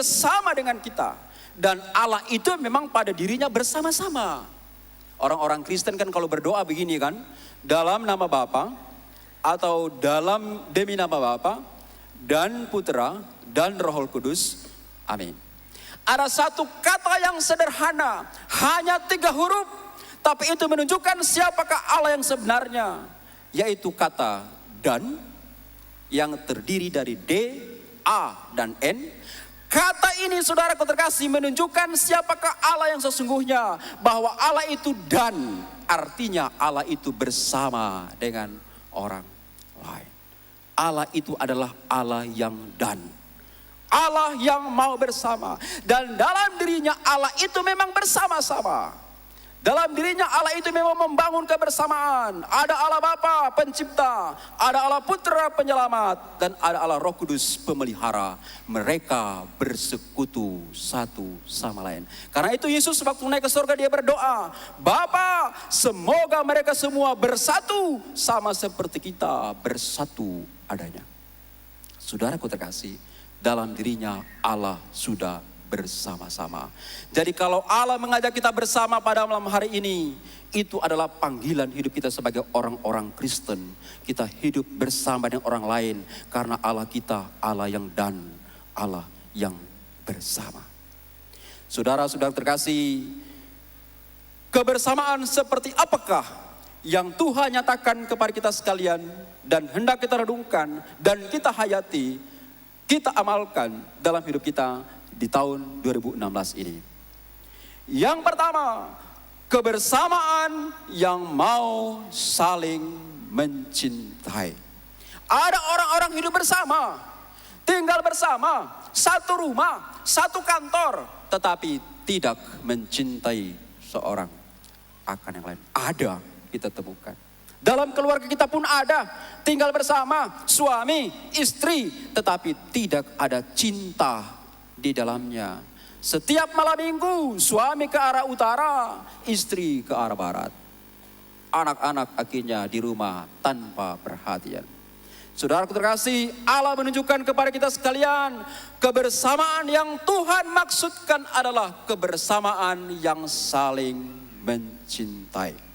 bersama dengan kita. Dan Allah itu memang pada dirinya bersama-sama. Orang-orang Kristen kan kalau berdoa begini kan, dalam nama Bapa atau dalam demi nama Bapa dan Putra dan Roh Kudus. Amin. Ada satu kata yang sederhana, hanya 3 huruf, tapi itu menunjukkan siapakah Allah yang sebenarnya, yaitu kata dan, yang terdiri dari D, A, dan N. Kata ini saudaraku terkasih menunjukkan siapakah Allah yang sesungguhnya. Bahwa Allah itu dan, artinya Allah itu bersama dengan orang lain. Allah itu adalah Allah yang dan. Allah yang mau bersama. Dan dalam dirinya Allah itu memang bersama-sama. Dalam dirinya Allah itu memang membangun kebersamaan. Ada Allah Bapa pencipta, ada Allah Putra penyelamat, dan ada Allah Roh Kudus pemelihara. Mereka bersekutu satu sama lain. Karena itu Yesus waktu naik ke surga dia berdoa, Bapa, semoga mereka semua bersatu sama seperti kita bersatu adanya. Saudaraku terkasih, dalam dirinya Allah sudah bersama-sama. Jadi kalau Allah mengajak kita bersama pada malam hari ini, itu adalah panggilan hidup kita sebagai orang-orang Kristen. Kita hidup bersama dengan orang lain karena Allah kita Allah yang dan, Allah yang bersama. Saudara-saudara terkasih, kebersamaan seperti apakah yang Tuhan nyatakan kepada kita sekalian dan hendak kita renungkan dan kita hayati, kita amalkan dalam hidup kita di tahun 2016 ini. Yang pertama, kebersamaan yang mau saling mencintai. Ada orang-orang hidup bersama, tinggal bersama, satu rumah, satu kantor, tetapi tidak mencintai seorang akan yang lain. Ada, kita temukan. Dalam keluarga kita pun ada, tinggal bersama, suami, istri, tetapi tidak ada cinta di dalamnya. Setiap malam minggu suami ke arah utara, istri ke arah barat. Anak-anak akhirnya di rumah tanpa perhatian. Saudaraku terkasih, Allah menunjukkan kepada kita sekalian, kebersamaan yang Tuhan maksudkan adalah kebersamaan yang saling mencintai.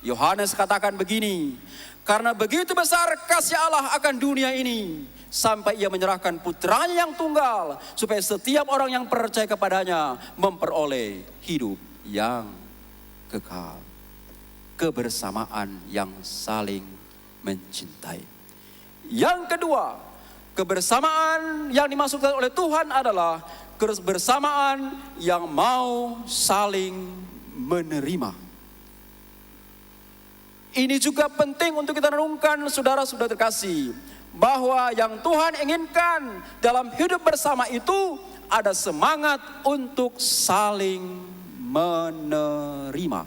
Yohanes katakan begini, karena begitu besar kasih Allah akan dunia ini, sampai ia menyerahkan putranya yang tunggal, supaya setiap orang yang percaya kepadanya memperoleh hidup yang kekal. Kebersamaan yang saling mencintai. Yang kedua, kebersamaan yang dimaksudkan oleh Tuhan adalah kebersamaan yang mau saling menerima. Ini juga penting untuk kita renungkan, saudara-saudara terkasih, bahwa yang Tuhan inginkan dalam hidup bersama itu ada semangat untuk saling menerima.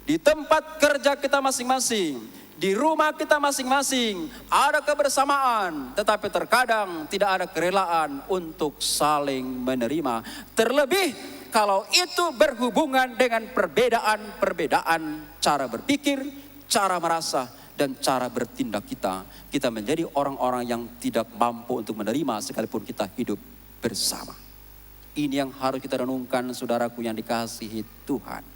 Di tempat kerja kita masing-masing, di rumah kita masing-masing ada kebersamaan, tetapi terkadang tidak ada kerelaan untuk saling menerima. Terlebih kalau itu berhubungan dengan perbedaan cara berpikir, cara merasa, dan cara bertindak kita. Kita menjadi orang-orang yang tidak mampu untuk menerima sekalipun kita hidup bersama. Ini yang harus kita renungkan, saudaraku yang dikasihi Tuhan.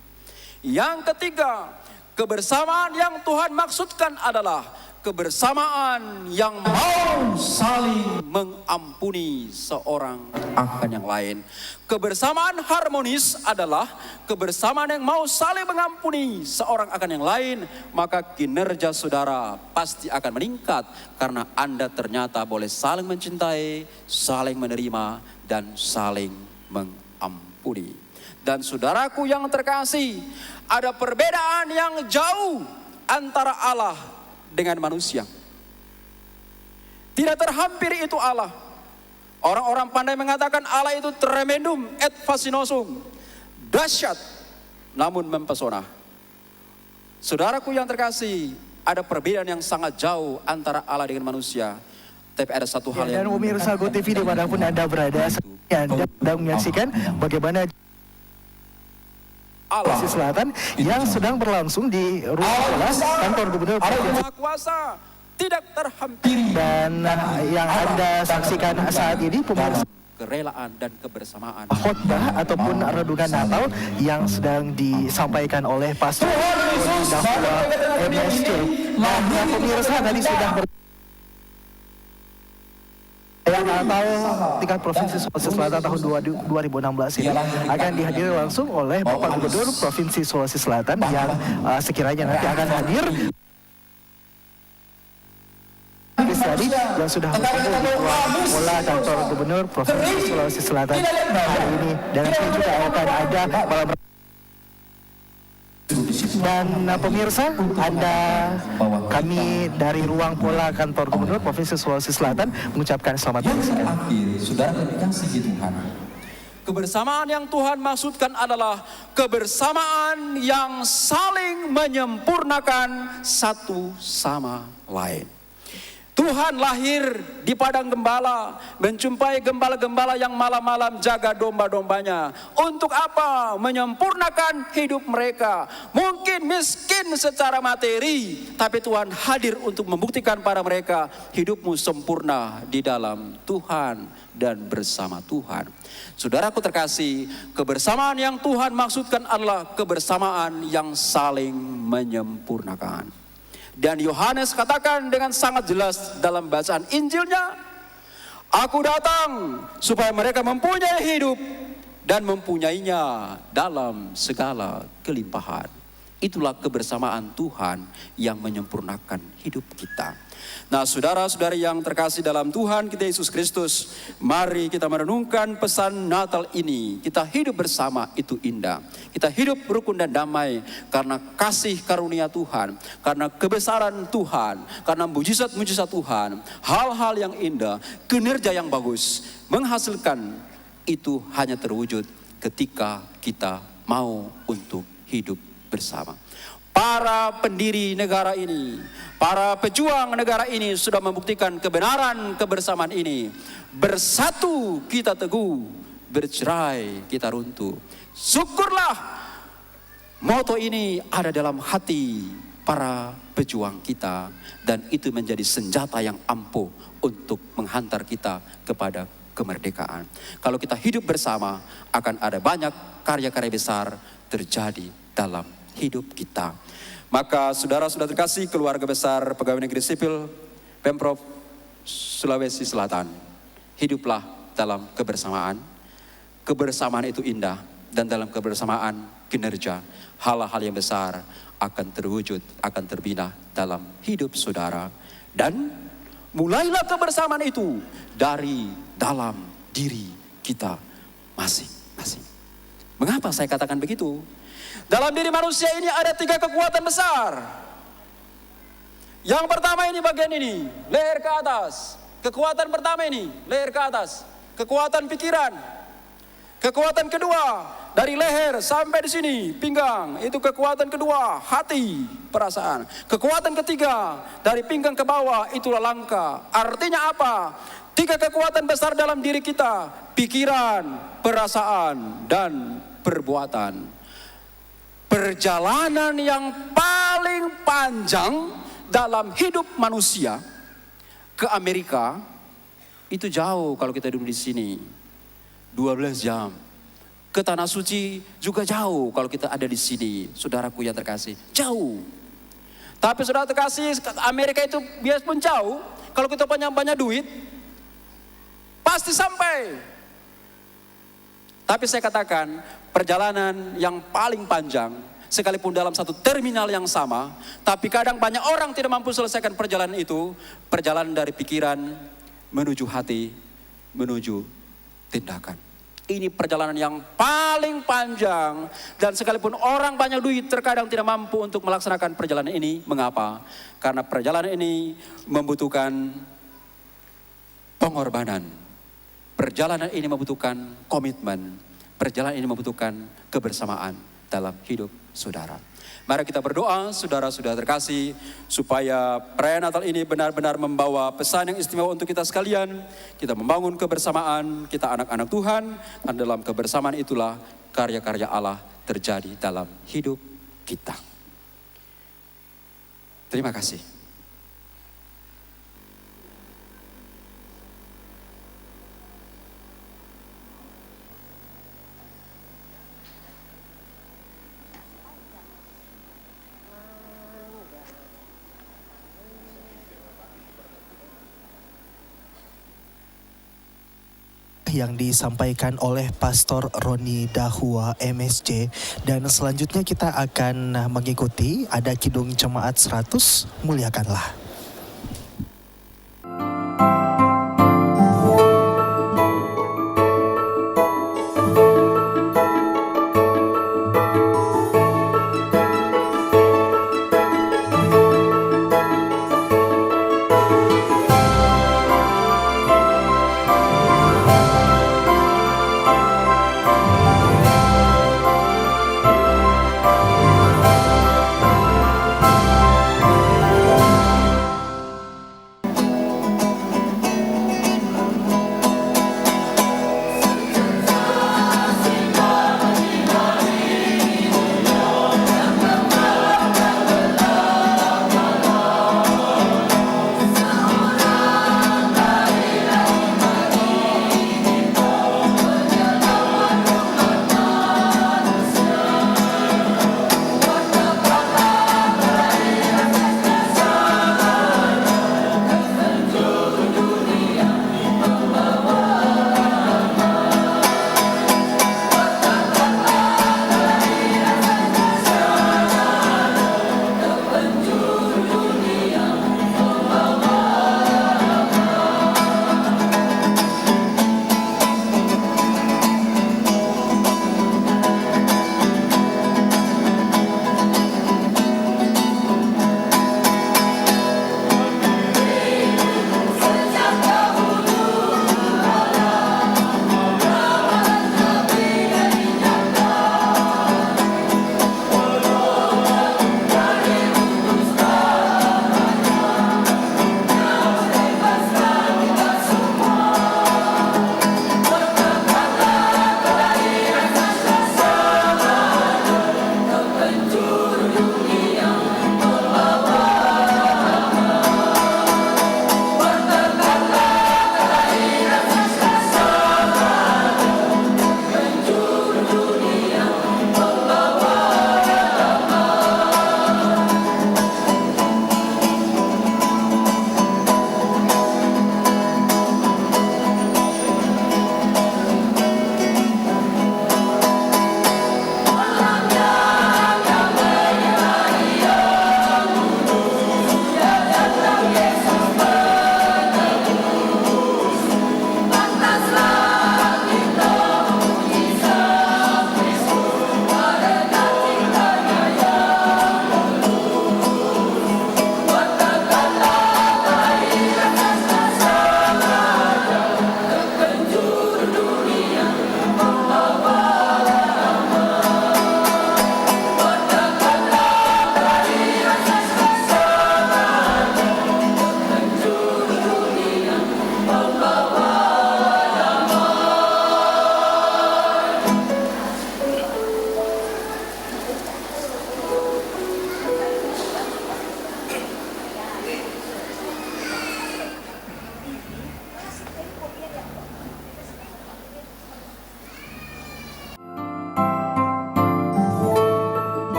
Yang ketiga, kebersamaan yang Tuhan maksudkan adalah kebersamaan yang mau saling mengampuni seorang akan yang lain. Kebersamaan harmonis adalah kebersamaan yang mau saling mengampuni seorang akan yang lain. Maka kinerja saudara pasti akan meningkat, karena Anda ternyata boleh saling mencintai, saling menerima, dan saling mengampuni. Dan saudaraku yang terkasih, ada perbedaan yang jauh antara Allah dengan manusia. Tidak terhampiri itu Allah. Orang-orang pandai mengatakan Allah itu tremendum et fascinosum, dahsyat namun mempesona. Saudaraku yang terkasih, ada perbedaan yang sangat jauh antara Allah dengan manusia. Tapi ada satu hal yang... Dan pemirsa Go TV dimanapun Anda berada, Anda sedang menyaksikan bagaimana Sulawesi Selatan yang sedang berlangsung di rumah kelas kantor gubernur Maha Kuasa tidak terhampiri. Dan yang Anda saksikan saat ini pemirsa kerelaan dan kebersamaan. Khotbah ataupun renungan Natal yang sedang disampaikan oleh Pastor Dahwa MSC. Nah, pemirsa tadi sudah yang Natal tingkat Provinsi Sulawesi Selatan tahun 2016 ini akan dihadiri langsung oleh Bapak Gubernur Provinsi Sulawesi Selatan yang sekiranya nanti akan hadir. Tadi yang sudah berkumpul di ruang pola kantor Gubernur Provinsi Sulawesi Selatan hari ini, dan nanti juga akan ada malam. Dan pemirsa, kami dari ruang pola kantor Gubernur Provinsi Sulawesi Selatan mengucapkan selamat menyaksikan. Saudara terkasih Tuhan. Kebersamaan yang Tuhan maksudkan adalah kebersamaan yang saling menyempurnakan satu sama lain. Tuhan lahir di padang gembala, menjumpai gembala-gembala yang malam-malam jaga domba-dombanya. Untuk apa? Menyempurnakan hidup mereka. Mungkin miskin secara materi, tapi Tuhan hadir untuk membuktikan pada mereka hidupmu sempurna di dalam Tuhan dan bersama Tuhan. Saudaraku terkasih, kebersamaan yang Tuhan maksudkan adalah kebersamaan yang saling menyempurnakan. Dan Yohanes katakan dengan sangat jelas dalam bacaan Injilnya, "Aku datang supaya mereka mempunyai hidup dan mempunyainya dalam segala kelimpahan." Itulah kebersamaan Tuhan yang menyempurnakan hidup kita. Nah, saudara-saudari yang terkasih dalam Tuhan kita Yesus Kristus, mari kita merenungkan pesan Natal ini. Kita hidup bersama itu indah. Kita hidup rukun dan damai karena kasih karunia Tuhan, karena kebesaran Tuhan, karena mujizat-mujizat Tuhan. Hal-hal yang indah, kinerja yang bagus menghasilkan itu hanya terwujud ketika kita mau untuk hidup bersama. Para pendiri negara ini, para pejuang negara ini sudah membuktikan kebenaran kebersamaan ini. Bersatu kita teguh, bercerai kita runtuh. Syukurlah moto ini ada dalam hati para pejuang kita, dan itu menjadi senjata yang ampuh untuk menghantar kita kepada kemerdekaan. Kalau kita hidup bersama, akan ada banyak karya-karya besar terjadi dalam hidup kita. Maka saudara-saudara terkasih, keluarga besar Pegawai Negeri Sipil Pemprov Sulawesi Selatan, hiduplah dalam kebersamaan. Kebersamaan itu indah, dan dalam kebersamaan kinerja hal-hal yang besar akan terwujud, akan terbina dalam hidup saudara. Dan mulailah kebersamaan itu dari dalam diri kita masing-masing. Mengapa saya katakan begitu? Dalam diri manusia ini ada 3 kekuatan besar. Yang pertama ini bagian ini, leher ke atas. Kekuatan pertama ini, leher ke atas. Kekuatan pikiran. Kekuatan kedua, dari leher sampai di sini, pinggang. Itu kekuatan kedua, hati, perasaan. Kekuatan ketiga, dari pinggang ke bawah, itulah langkah. Artinya apa? 3 kekuatan besar dalam diri kita. Pikiran, perasaan, dan perbuatan. Perjalanan yang paling panjang dalam hidup manusia ke Amerika itu jauh kalau kita duduk di sini. 12 jam. Ke Tanah Suci juga jauh kalau kita ada di sini. Saudaraku yang terkasih, jauh. Tapi saudara terkasih, Amerika itu biarpun jauh, kalau kita punya banyak duit, pasti sampai. Tapi saya katakan, perjalanan yang paling panjang, sekalipun dalam satu terminal yang sama, tapi kadang banyak orang tidak mampu selesaikan perjalanan itu. Perjalanan dari pikiran menuju hati, menuju tindakan. Ini perjalanan yang paling panjang, dan sekalipun orang banyak duit terkadang tidak mampu untuk melaksanakan perjalanan ini. Mengapa? Karena perjalanan ini membutuhkan pengorbanan. Perjalanan ini membutuhkan komitmen. Perjalanan ini membutuhkan kebersamaan dalam hidup saudara. Mari kita berdoa, saudara-saudara terkasih, supaya perayaan Natal ini benar-benar membawa pesan yang istimewa untuk kita sekalian. Kita membangun kebersamaan, kita anak-anak Tuhan, dan dalam kebersamaan itulah karya-karya Allah terjadi dalam hidup kita. Terima kasih. yang disampaikan oleh Pastor Roni Dahua MSC. Dan selanjutnya kita akan mengikuti ada Kidung Jemaat 100, Muliakanlah.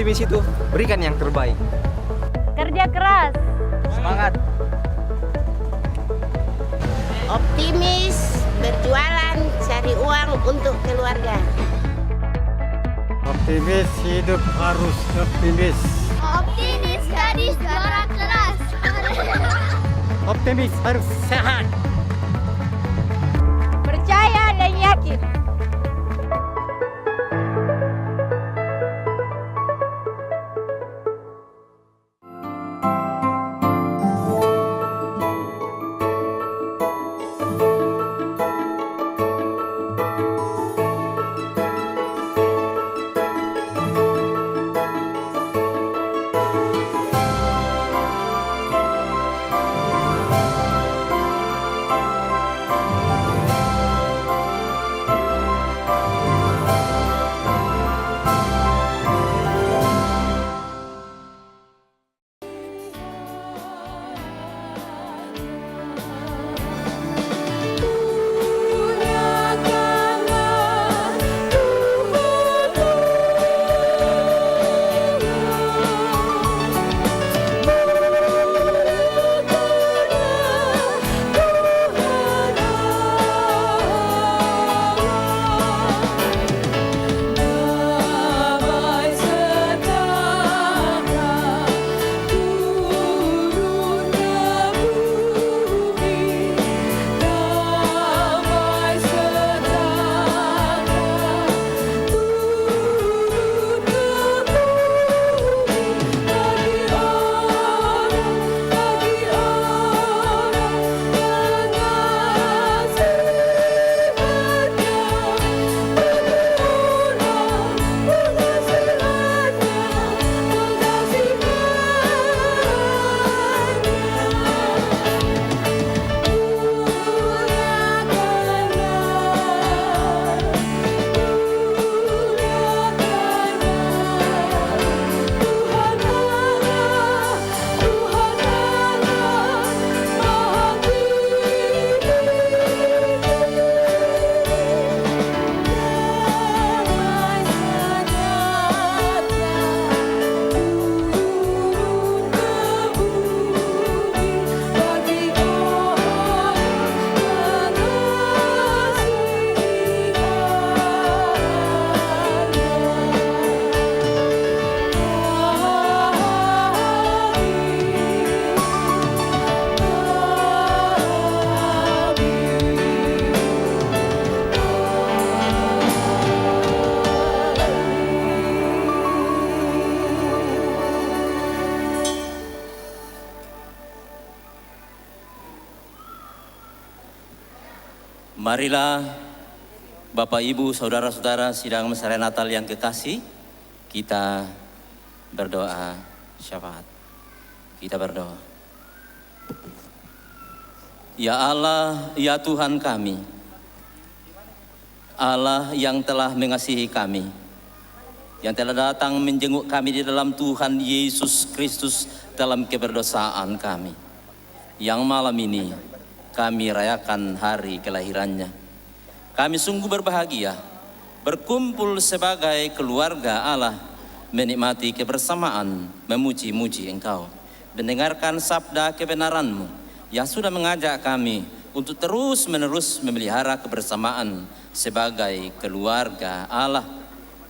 Optimis itu berikan yang terbaik. Kerja keras. Semangat. Optimis, berjualan, cari uang untuk keluarga. Optimis, hidup harus optimis. Optimis, gadis suara keras. Optimis harus sehat. Percaya dan yakin. Marilah Bapak, Ibu, Saudara-saudara sidang Mensara Natal yang kekasih, kita berdoa syafaat. Kita berdoa. Ya Allah, ya Tuhan kami, Allah yang telah mengasihi kami, yang telah datang menjenguk kami di dalam Tuhan Yesus Kristus dalam keberdosaan kami, yang malam ini kami rayakan hari kelahirannya. Kami sungguh berbahagia berkumpul sebagai keluarga Allah, menikmati kebersamaan, memuji-muji Engkau, mendengarkan sabda kebenaran-Mu yang sudah mengajak kami untuk terus-menerus memelihara kebersamaan sebagai keluarga Allah.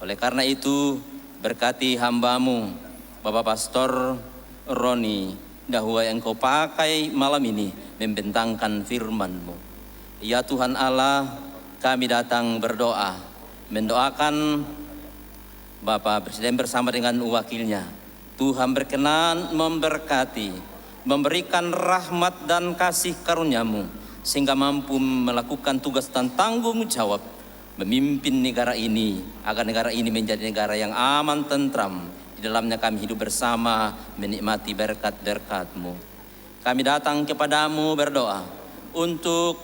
Oleh karena itu, berkati hamba-Mu, Bapak Pastor Roni, dahulu yang Engkau pakai malam ini membentangkan firman-Mu. Ya Tuhan Allah, kami datang berdoa, mendoakan Bapak Presiden bersama dengan wakilnya. Tuhan berkenan memberkati, memberikan rahmat dan kasih karunia-Mu, sehingga mampu melakukan tugas dan tanggung jawab memimpin negara ini, agar negara ini menjadi negara yang aman, tentram. Di dalamnya kami hidup bersama, menikmati berkat-berkat-Mu. Kami datang kepadamu berdoa untuk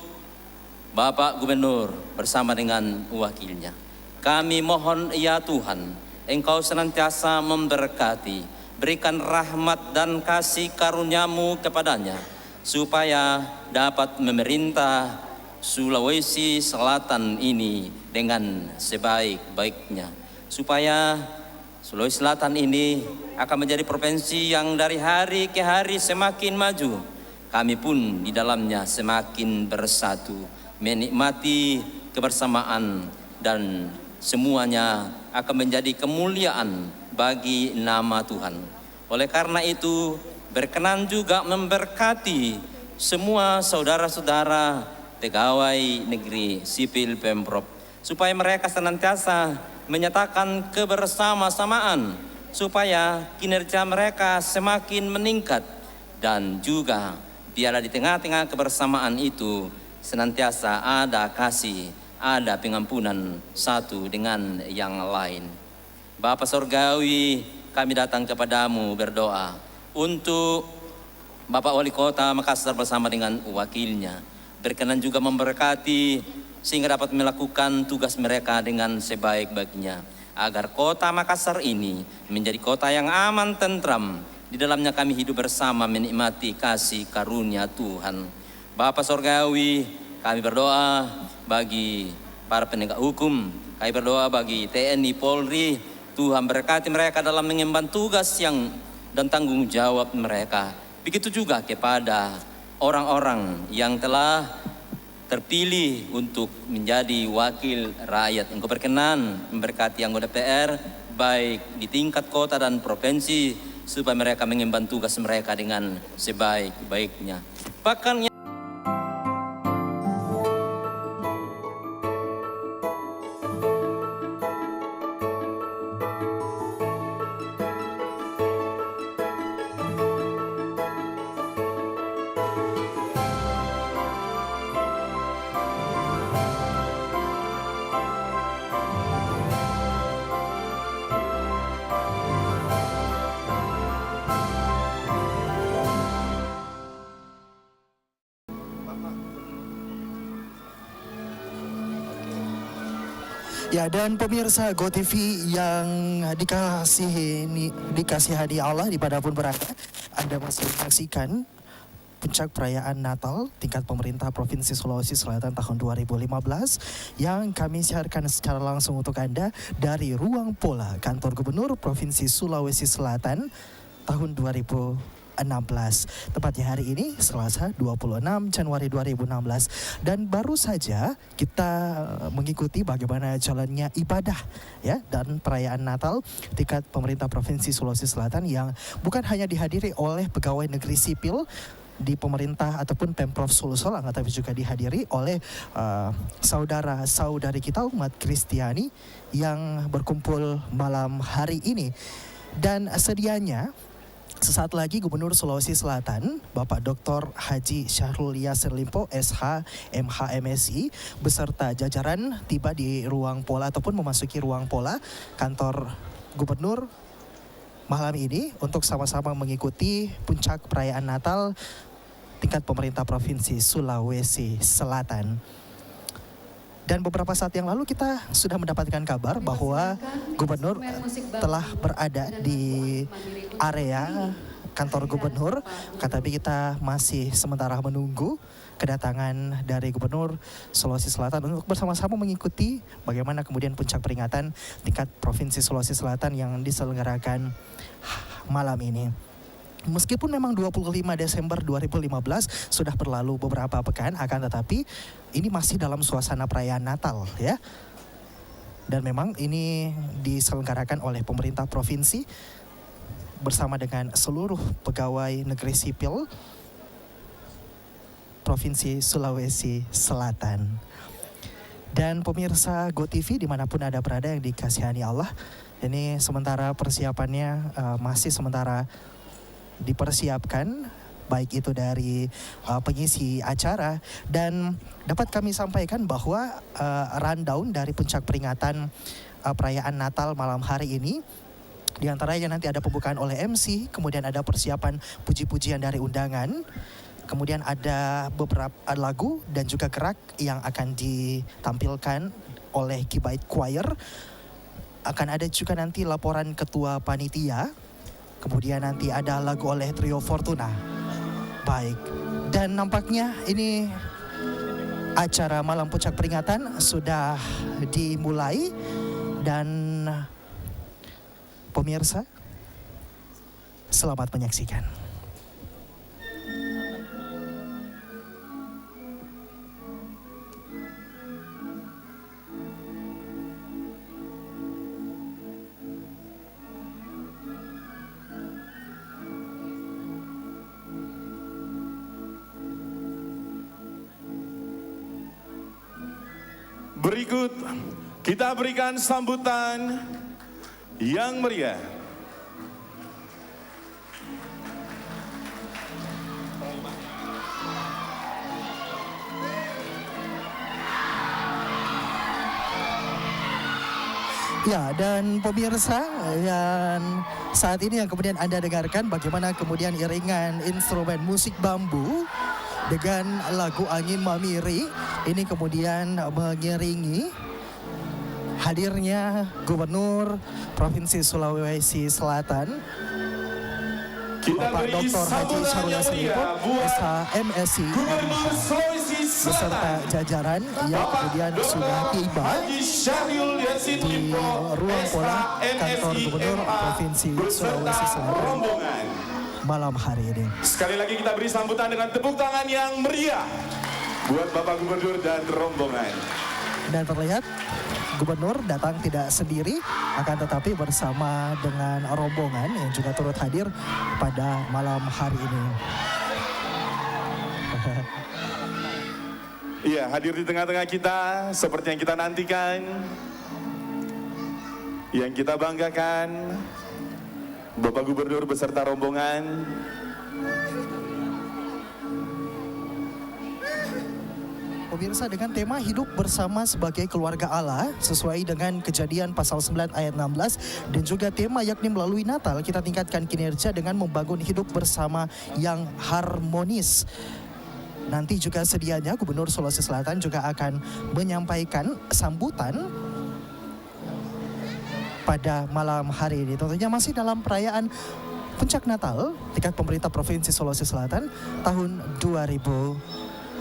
Bapak Gubernur bersama dengan wakilnya. Kami mohon ya Tuhan, Engkau senantiasa memberkati, berikan rahmat dan kasih karunia-Mu kepadanya, supaya dapat memerintah Sulawesi Selatan ini dengan sebaik-baiknya, supaya Sulawesi Selatan ini akan menjadi provinsi yang dari hari ke hari semakin maju. Kami pun di dalamnya semakin bersatu, menikmati kebersamaan, dan semuanya akan menjadi kemuliaan bagi nama Tuhan. Oleh karena itu, berkenan juga memberkati semua saudara-saudara pegawai negeri sipil Pemprov, supaya mereka senantiasa menyatakan kebersama-samaan, supaya kinerja mereka semakin meningkat, dan juga biarlah di tengah-tengah kebersamaan itu senantiasa ada kasih, ada pengampunan satu dengan yang lain. Bapa Sorgawi, kami datang kepadamu berdoa untuk Bapak Wali Kota Makassar bersama dengan wakilnya. Berkenan juga memberkati sehingga dapat melakukan tugas mereka dengan sebaik-baiknya, agar kota Makassar ini menjadi kota yang aman, tentram. Di dalamnya kami hidup bersama menikmati kasih karunia Tuhan. Bapa Sorgawi, kami berdoa bagi para penegak hukum, kami berdoa bagi TNI, Polri. Tuhan berkati mereka dalam mengemban tugas yang dan tanggung jawab mereka. Begitu juga kepada orang-orang yang telah terpilih untuk menjadi wakil rakyat. Engkau berkenan memberkati anggota DPR baik di tingkat kota dan provinsi, supaya mereka mengemban tugas mereka dengan sebaik-baiknya. Bahkan Ya, dan pemirsa GoTV yang dikasihani Allah dimanapun berada, Anda masih menyaksikan puncak perayaan Natal tingkat pemerintah Provinsi Sulawesi Selatan tahun 2015 yang kami siarkan secara langsung untuk Anda dari Ruang Pola Kantor Gubernur Provinsi Sulawesi Selatan tahun 2016. Tepatnya hari ini Selasa 26 Januari 2016, dan baru saja kita mengikuti bagaimana jalannya ibadah ya dan perayaan Natal tingkat pemerintah Provinsi Sulawesi Selatan yang bukan hanya dihadiri oleh pegawai negeri sipil di pemerintah ataupun Pemprov Sulsel, tapi juga dihadiri oleh saudara-saudari kita umat Kristiani yang berkumpul malam hari ini. Dan sedianya Sesaat lagi Gubernur Sulawesi Selatan, Bapak Dr. Haji Syahrul Yassin Limpo, SH, MH, MSI, beserta jajaran tiba di ruang pola ataupun memasuki ruang pola kantor Gubernur malam ini untuk sama-sama mengikuti puncak perayaan Natal tingkat pemerintah Provinsi Sulawesi Selatan. Dan beberapa saat yang lalu kita sudah mendapatkan kabar bahwa Gubernur telah berada di area kantor Gubernur, tapi kita masih sementara menunggu kedatangan dari Gubernur Sulawesi Selatan untuk bersama-sama mengikuti bagaimana kemudian puncak peringatan tingkat Provinsi Sulawesi Selatan yang diselenggarakan malam ini. Meskipun memang 25 Desember 2015 sudah berlalu beberapa pekan, akan tetapi ini masih dalam suasana perayaan Natal ya. Dan memang ini diselenggarakan oleh pemerintah provinsi bersama dengan seluruh pegawai negeri sipil Provinsi Sulawesi Selatan. Dan pemirsa GoTV dimanapun Anda berada yang dikasihani Allah, ini sementara persiapannya masih sementara dipersiapkan, baik itu dari pengisi acara, dan dapat kami sampaikan bahwa rundown dari puncak peringatan perayaan Natal malam hari ini, di antaranya nanti ada pembukaan oleh MC, kemudian ada persiapan puji-pujian dari undangan, kemudian ada beberapa lagu dan juga gerak yang akan ditampilkan oleh Kibait Choir, akan ada juga nanti laporan ketua panitia, kemudian nanti ada lagu oleh Trio Fortuna. Baik, dan nampaknya ini acara malam puncak peringatan sudah dimulai. Dan pemirsa, selamat menyaksikan. Berikut kita berikan sambutan yang meriah. Ya, dan pemirsa, yang saat ini yang kemudian Anda dengarkan bagaimana kemudian iringan instrumen musik bambu dengan lagu Angin Mamiri ini kemudian mengiringi hadirnya Gubernur Provinsi Sulawesi Selatan, Bapak Dr. Haji Syahrul Yassin Limpo, SH, MSI, Gubernur Sulawesi beserta jajaran yang kemudian sudah tiba di ruang pola kantor Gubernur Provinsi Sulawesi Selatan malam hari ini. Sekali lagi kita beri sambutan dengan tepuk tangan yang meriah buat Bapak Gubernur dan rombongan. Dan terlihat Gubernur datang tidak sendiri, akan tetapi bersama dengan rombongan yang juga turut hadir pada malam hari ini. Iya, hadir di tengah-tengah kita seperti yang kita nantikan, yang kita banggakan, Bapak Gubernur beserta rombongan. Pemirsa, dengan tema hidup bersama sebagai keluarga Allah sesuai dengan Kejadian pasal 9 ayat 16 dan juga tema yakni melalui Natal kita tingkatkan kinerja dengan membangun hidup bersama yang harmonis. Nanti juga sedianya Gubernur Sulawesi Selatan juga akan menyampaikan sambutan pada malam hari ini. Tentunya masih dalam perayaan puncak Natal tingkat pemerintah Provinsi Sulawesi Selatan tahun 2015-2016.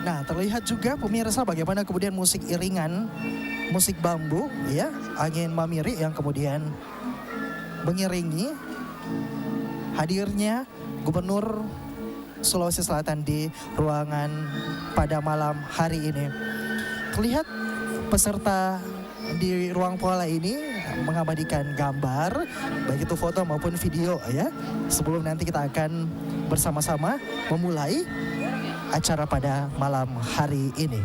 Nah, terlihat juga pemirsa bagaimana kemudian musik iringan, musik bambu ya, Angin Mamiri yang kemudian mengiringi hadirnya Gubernur Sulawesi Selatan di ruangan pada malam hari ini. Terlihat peserta di ruang pola ini mengabadikan gambar, baik itu foto maupun video ya. Sebelum nanti kita akan bersama-sama memulai acara pada malam hari ini.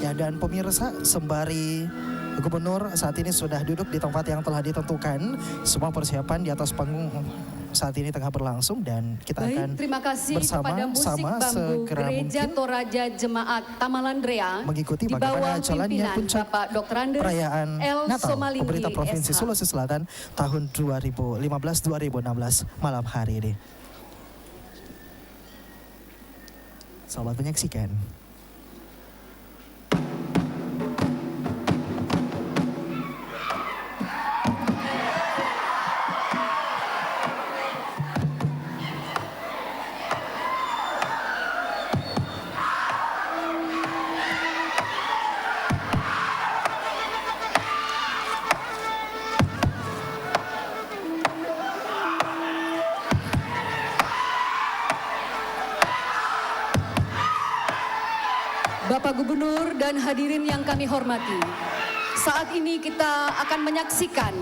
Ya, dan pemirsa, sembari Gubernur saat ini sudah duduk di tempat yang telah ditentukan, semua persiapan di atas panggung saat ini tengah berlangsung dan kita akan terima kasih kepada musik bersama-sama bambu segera Gereja mungkin Toraja Jemaat Tamalandrea mengikuti di bagaimana bawah jalannya pimpinan puncak Bapak Dr. Andes perayaan L. Natal Somalinggi, pemerintah Provinsi SH. Sulawesi Selatan tahun 2015-2016 malam hari ini. Selamat menyaksikan. Bapak Gubernur dan hadirin yang kami hormati, saat ini kita akan menyaksikan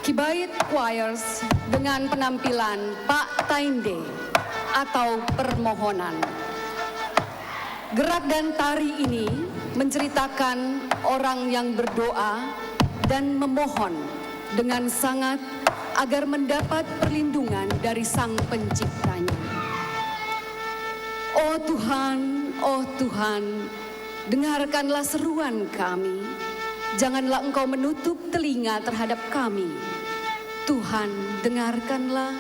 Kibait Choirs dengan penampilan Pak Tainde atau permohonan. Gerak dan tari ini menceritakan orang yang berdoa dan memohon dengan sangat agar mendapat perlindungan dari Sang Penciptanya. Oh Tuhan, dengarkanlah seruan kami. Janganlah Engkau menutup telinga terhadap kami. Tuhan, dengarkanlah.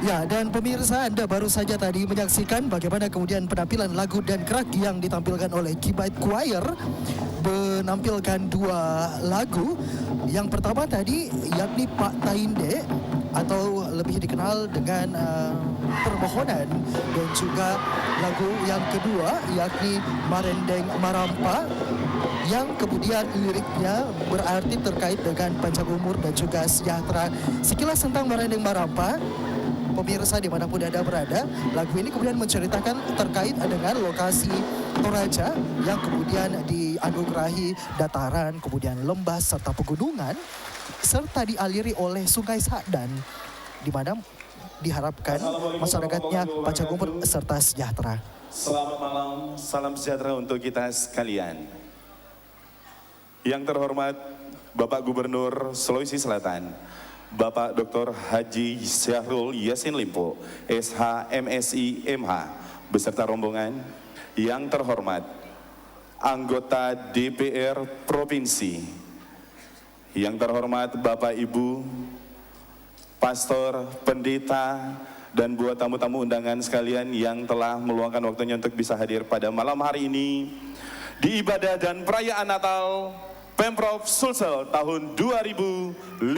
Ya, dan pemirsa, Anda baru saja tadi menyaksikan bagaimana kemudian penampilan lagu dan gerak yang ditampilkan oleh Kibait Choir, menampilkan dua lagu. Yang pertama tadi yakni Pak Tainde, atau lebih dikenal dengan Permohonan, dan juga lagu yang kedua yakni Marendeng Marampa, yang kemudian liriknya berarti terkait dengan panjang umur dan juga sejahtera. Sekilas tentang Marendeng Marampa, pemirsa dimanapun Anda berada, lagu ini kemudian menceritakan terkait dengan lokasi Toraja yang kemudian dianugerahi dataran, kemudian lembah serta pegunungan, serta dialiri oleh Sungai Sadan, di mana diharapkan masyarakatnya panjang umur serta sejahtera. Selamat malam, salam sejahtera untuk kita sekalian. Yang terhormat Bapak Gubernur Sulawesi Selatan, Bapak Dr. Haji Syahrul Yassin Limpo, SH, MSI, MH, beserta rombongan. Yang terhormat anggota DPR Provinsi, yang terhormat Bapak Ibu, pastor, pendeta, dan buat tamu-tamu undangan sekalian yang telah meluangkan waktunya untuk bisa hadir pada malam hari ini di ibadah dan perayaan Natal Pemprov Sulsel tahun 2015.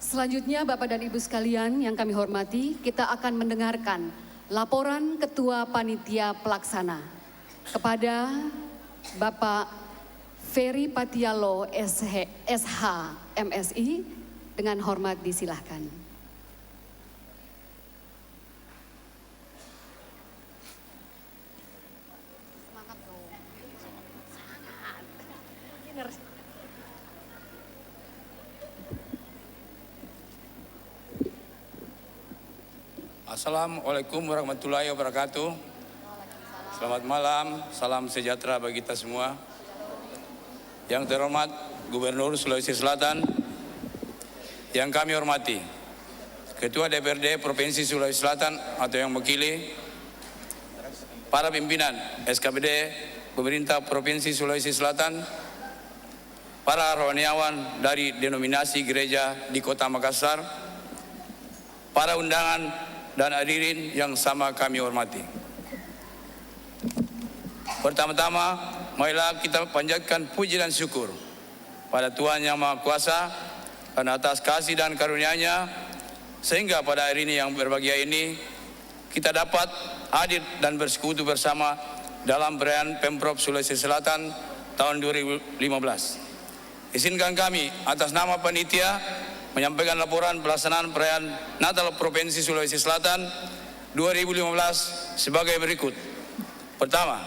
Selanjutnya Bapak dan Ibu sekalian yang kami hormati, kita akan mendengarkan laporan Ketua Panitia Pelaksana kepada Bapak Ferry Patialo SH MSI. Dengan hormat disilahkan. Assalamualaikum warahmatullahi wabarakatuh. Selamat malam, salam sejahtera bagi kita semua. Yang terhormat Gubernur Sulawesi Selatan, yang kami hormati Ketua DPRD Provinsi Sulawesi Selatan atau yang mewakili para pimpinan SKPD Pemerintah Provinsi Sulawesi Selatan, para rohaniawan dari denominasi gereja di Kota Makassar, para undangan dan hadirin yang sama kami hormati. Pertama-tama, marilah kita panjatkan puji dan syukur pada Tuhan Yang Maha Kuasa karena atas kasih dan karunia-Nya, sehingga pada hari ini yang berbahagia ini kita dapat hadir dan bersekutu bersama dalam perayaan Pemprov Sulawesi Selatan tahun 2015. Izinkan kami atas nama panitia menyampaikan laporan pelaksanaan perayaan Natal Provinsi Sulawesi Selatan 2015 sebagai berikut. Pertama,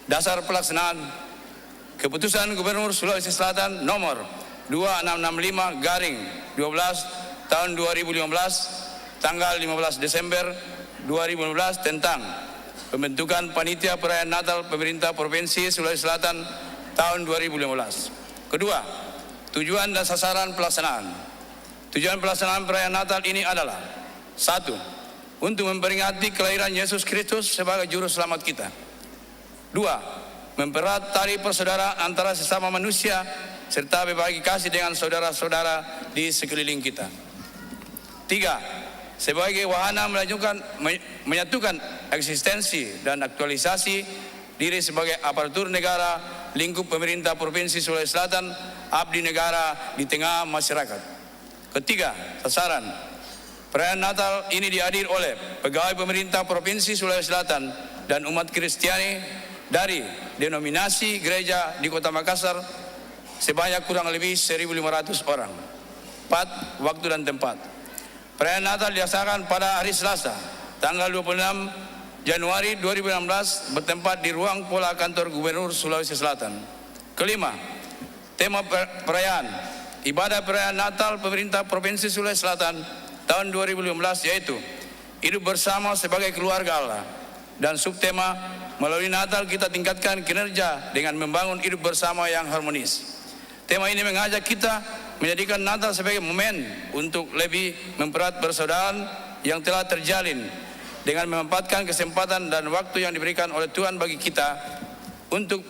dasar pelaksanaan Keputusan Gubernur Sulawesi Selatan nomor 2665/12 tahun 2015 tanggal 15 Desember 2015 tentang pembentukan panitia perayaan Natal pemerintah Provinsi Sulawesi Selatan tahun 2015. Kedua, tujuan dan sasaran pelaksanaan. Tujuan pelaksanaan perayaan Natal ini adalah: 1. Untuk memperingati kelahiran Yesus Kristus sebagai juru selamat kita. 2. Mempererat tali persaudaraan antara sesama manusia serta berbagi kasih dengan saudara-saudara di sekeliling kita. 3. Sebagai wahana menyatukan eksistensi dan aktualisasi diri sebagai aparatur negara lingkup pemerintah Provinsi Sulawesi Selatan, abdi negara di tengah masyarakat. Ketiga, sasaran. Perayaan Natal ini dihadiri oleh pegawai pemerintah Provinsi Sulawesi Selatan dan umat Kristiani dari denominasi gereja di Kota Makassar sebanyak kurang lebih 1.500 orang. 4. Waktu dan tempat. Perayaan Natal dilaksanakan pada hari Selasa, tanggal 26 Januari 2016 bertempat di ruang pola kantor Gubernur Sulawesi Selatan. Kelima, tema perayaan ibadah perayaan Natal pemerintah Provinsi Sulawesi Selatan tahun 2015 yaitu hidup bersama sebagai keluarga Allah, dan subtema melalui Natal kita tingkatkan kinerja dengan membangun hidup bersama yang harmonis. Tema ini mengajak kita menjadikan Natal sebagai momen untuk lebih mempererat persaudaraan yang telah terjalin dengan memanfaatkan kesempatan dan waktu yang diberikan oleh Tuhan bagi kita untuk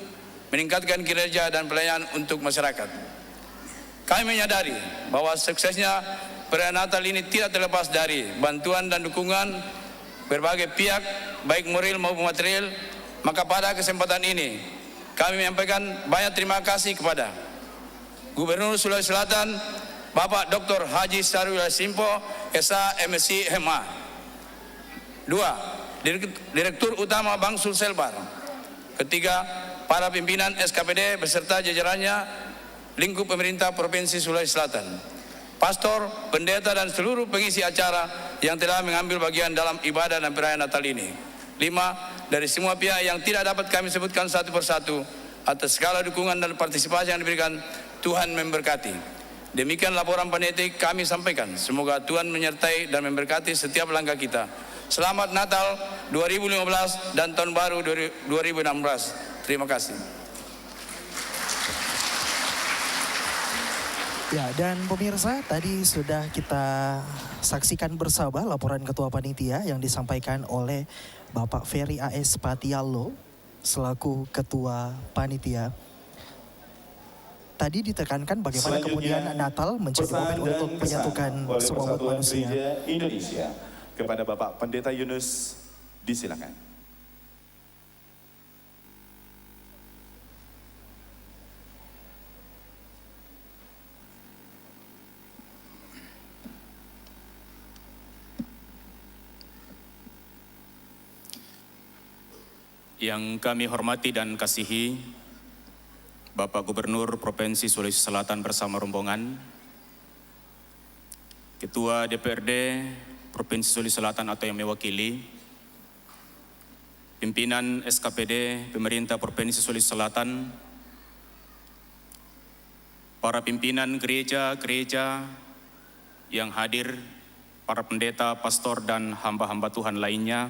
meningkatkan kinerja dan pelayanan untuk masyarakat. Kami menyadari bahwa suksesnya perayaan Natal ini tidak terlepas dari bantuan dan dukungan berbagai pihak, baik moral maupun material. Maka pada kesempatan ini kami menyampaikan banyak terima kasih kepada Gubernur Sulawesi Selatan, Bapak Dr. Haji Syahrul Yassin Limpo, SA MSc MA. 2. Direktur Utama Bank Sulselbar. Ketiga, para pimpinan SKPD beserta jajarannya lingkup pemerintah Provinsi Sulawesi Selatan, pastor, pendeta dan seluruh pengisi acara yang telah mengambil bagian dalam ibadah dan perayaan Natal ini. 5. Dari semua pihak yang tidak dapat kami sebutkan satu persatu, atas segala dukungan dan partisipasi yang diberikan, Tuhan memberkati. Demikian laporan panitia kami sampaikan. Semoga Tuhan menyertai dan memberkati setiap langkah kita. Selamat Natal 2015 dan Tahun Baru 2016. Terima kasih. Ya, dan pemirsa, tadi sudah kita saksikan bersama laporan Ketua Panitia yang disampaikan oleh Bapak Ferry A.S. Patialo selaku Ketua Panitia. Tadi ditekankan bagaimana kemudian Natal menjadi momen untuk menyatukan semua umat manusia. Indonesia. Kepada Bapak Pendeta Yunus, disilakan. Yang kami hormati dan kasihi Bapak Gubernur Provinsi Sulawesi Selatan bersama rombongan, Ketua DPRD Provinsi Sulawesi Selatan atau yang mewakili, pimpinan SKPD Pemerintah Provinsi Sulawesi Selatan, para pimpinan gereja-gereja yang hadir, para pendeta, pastor dan hamba-hamba Tuhan lainnya,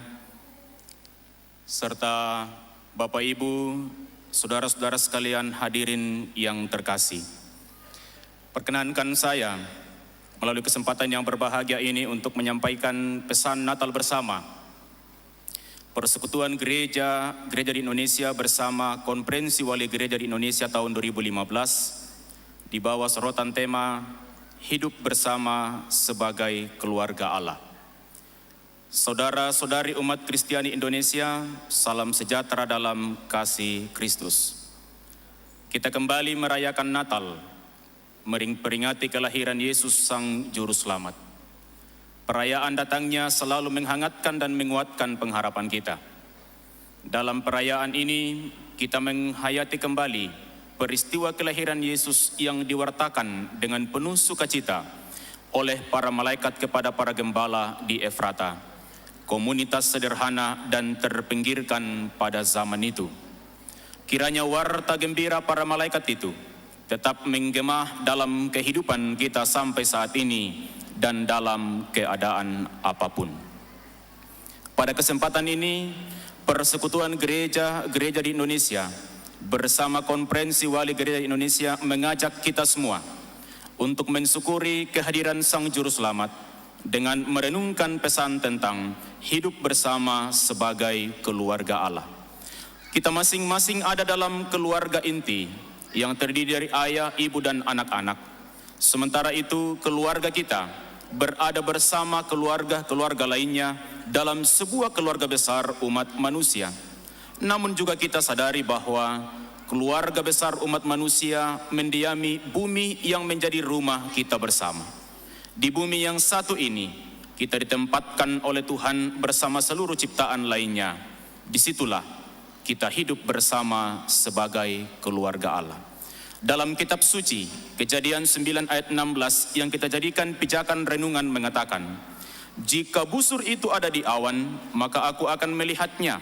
serta Bapak Ibu, saudara-saudara sekalian hadirin yang terkasih. Perkenankan saya melalui kesempatan yang berbahagia ini untuk menyampaikan pesan Natal bersama Persekutuan Gereja di Indonesia bersama Konferensi Wali Gereja di Indonesia tahun 2015 di bawah sorotan tema Hidup Bersama Sebagai Keluarga Allah. Saudara-saudari umat Kristiani Indonesia, salam sejahtera dalam kasih Kristus. Kita kembali merayakan Natal, memperingati kelahiran Yesus Sang Juru Selamat. Perayaan datangnya selalu menghangatkan dan menguatkan pengharapan kita. Dalam perayaan ini, kita menghayati kembali peristiwa kelahiran Yesus yang diwartakan dengan penuh sukacita oleh para malaikat kepada para gembala di Efrata, komunitas sederhana dan terpinggirkan pada zaman itu. Kiranya warta gembira para malaikat itu tetap menggema dalam kehidupan kita sampai saat ini dan dalam keadaan apapun. Pada kesempatan ini, Persekutuan Gereja di Indonesia bersama Konferensi Wali Gereja Indonesia mengajak kita semua untuk mensyukuri kehadiran Sang Juru Selamat dengan merenungkan pesan tentang hidup bersama sebagai keluarga Allah. Kita masing-masing ada dalam keluarga inti yang terdiri dari ayah, ibu, dan anak-anak. Sementara itu, keluarga kita berada bersama keluarga-keluarga lainnya dalam sebuah keluarga besar umat manusia. Namun juga kita sadari bahwa keluarga besar umat manusia mendiami bumi yang menjadi rumah kita bersama. Di bumi yang satu ini, kita ditempatkan oleh Tuhan bersama seluruh ciptaan lainnya. Disitulah kita hidup bersama sebagai keluarga Allah. Dalam kitab suci, Kejadian 9 ayat 16 yang kita jadikan pijakan renungan mengatakan, jika busur itu ada di awan, maka aku akan melihatnya,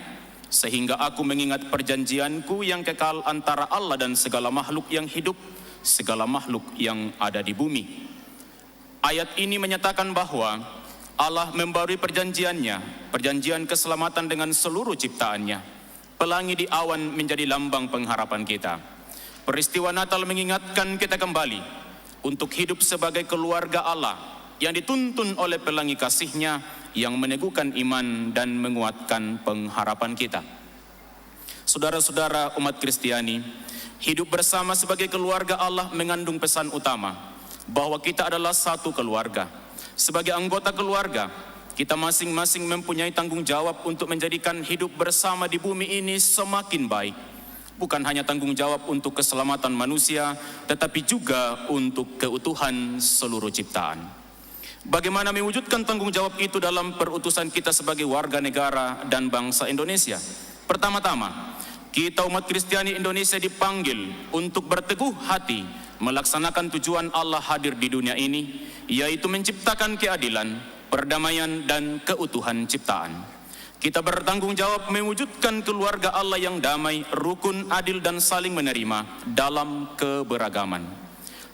sehingga aku mengingat perjanjianku yang kekal antara Allah dan segala makhluk yang hidup, segala makhluk yang ada di bumi. Ayat ini menyatakan bahwa Allah membarui perjanjiannya, perjanjian keselamatan dengan seluruh ciptaannya. Pelangi di awan menjadi lambang pengharapan kita. Peristiwa Natal mengingatkan kita kembali untuk hidup sebagai keluarga Allah yang dituntun oleh pelangi kasih-Nya yang meneguhkan iman dan menguatkan pengharapan kita. Saudara-saudara umat Kristiani, hidup bersama sebagai keluarga Allah mengandung pesan utama bahwa kita adalah satu keluarga. Sebagai anggota keluarga, kita masing-masing mempunyai tanggung jawab untuk menjadikan hidup bersama di bumi ini semakin baik. Bukan hanya tanggung jawab untuk keselamatan manusia, tetapi juga untuk keutuhan seluruh ciptaan. Bagaimana mewujudkan tanggung jawab itu dalam perutusan kita sebagai warga negara dan bangsa Indonesia? Pertama-tama, kita umat Kristiani Indonesia dipanggil untuk berteguh hati melaksanakan tujuan Allah hadir di dunia ini, yaitu menciptakan keadilan, perdamaian, dan keutuhan ciptaan. Kita bertanggung jawab mewujudkan keluarga Allah yang damai, rukun, adil, dan saling menerima dalam keberagaman.